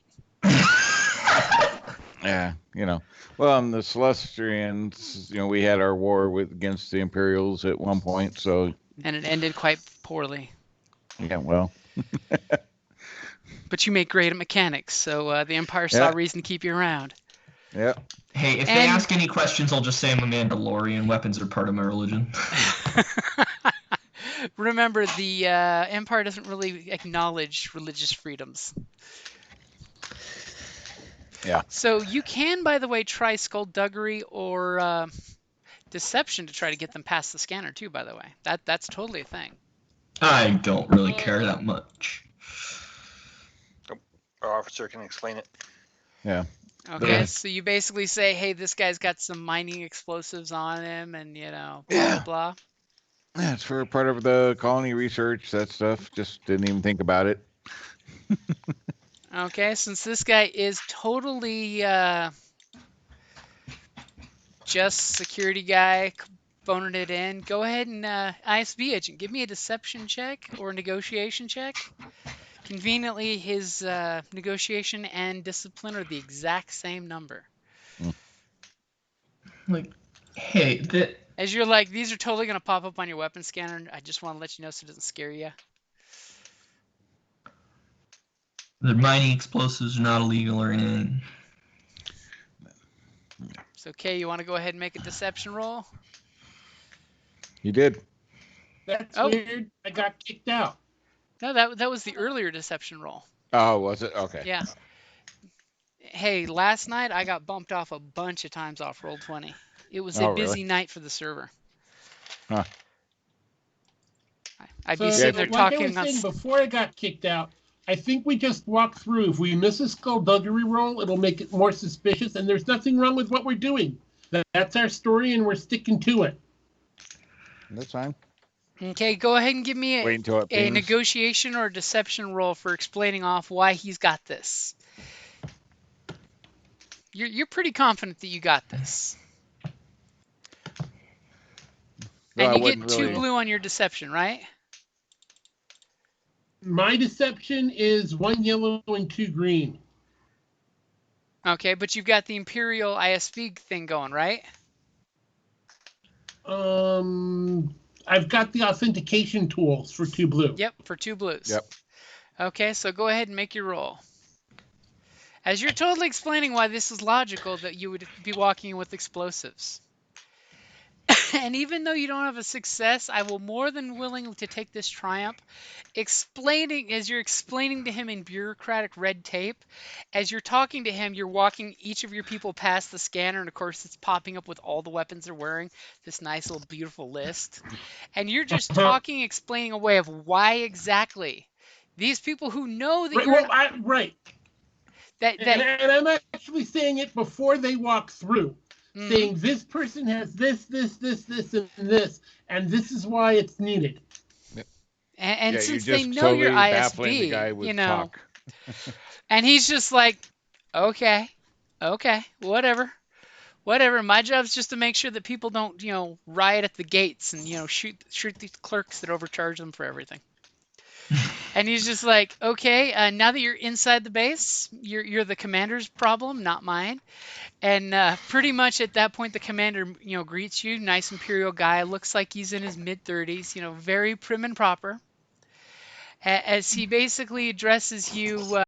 Yeah, you know. Well, the Celestians, you know, we had our war against the Imperials at one point, so And it ended quite poorly. yeah, well. But you make great at mechanics, so the Empire saw Yeah. reason to keep you around. Yeah. Hey, if they And- ask any questions, I'll just say I'm a Mandalorian. Weapons are part of my religion. Remember, the Empire doesn't really acknowledge religious freedoms. Yeah. So you can, by the way, try skullduggery or deception to try to get them past the scanner too. By the way, that's totally a thing. I don't really care that much. Our officer can explain it. Yeah. Okay, Yeah. so you basically say, hey, this guy's got some mining explosives on him, and blah Yeah. blah blah. Yeah, it's for part of the colony research, that stuff. Just didn't even think about it. Okay, since this guy is totally just security guy, phoning it in, go ahead and ISB agent, give me a deception check or a negotiation check. Conveniently, his negotiation and discipline are the exact same number. Like, hey, As you're like, these are totally going to pop up on your weapon scanner. I just want to let you know so it doesn't scare you. the mining explosives are not illegal or anything. It's okay. You want to go ahead and make a deception roll? You did. That's Oh. weird. I got kicked out. No, that was the earlier deception roll. Oh, was it? Okay. Yeah. Hey, last night I got bumped off a bunch of times off Roll20. It was a Oh, busy really? night for the server. Huh. I'd be So, sitting there like I talking was on. saying before I got kicked out, I think we just walk through. If we miss a skullduggery roll, it'll make it more suspicious, and there's nothing wrong with what we're doing. That's our story, and we're sticking to it. That's fine. Okay, go ahead and give me Wait until it a pings. negotiation or deception roll for explaining off why he's got this. You're pretty confident that you got this. Well, And I you get wouldn't 2 really- blue on your deception, right? My deception is 1 yellow and 2 green. Okay, but you've got the Imperial ISB thing going, right? I've got the authentication tools for 2 blue. Yep, for 2 blues. Yep. Okay, so go ahead and make your roll. As you're totally explaining why this is logical that you would be walking in with explosives. And even though you don't have a success, I will more than willing to take this triumph. As you're explaining to him in bureaucratic red tape, as you're talking to him, you're walking each of your people past the scanner, and of course it's popping up with all the weapons they're wearing, this nice little beautiful list. And you're just talking, explaining away of why exactly these people who know that Right. you're Well, right. that And I'm actually saying it before they walk through. Mhm. Saying this person has this, and this, and this is why it's needed. and Yeah, since you're they just know totally you're baffling the guy ISB, with talk. and he's just like, okay, whatever. My job's just to make sure that people don't, riot at the gates and shoot the clerks that overcharge them for everything. And he's just like, okay, now that you're inside the base, you're the commander's problem, not mine. And pretty much at that point, the commander, greets you. Nice Imperial guy. Looks like he's in his mid-30s. Very prim and proper. As he basically addresses you,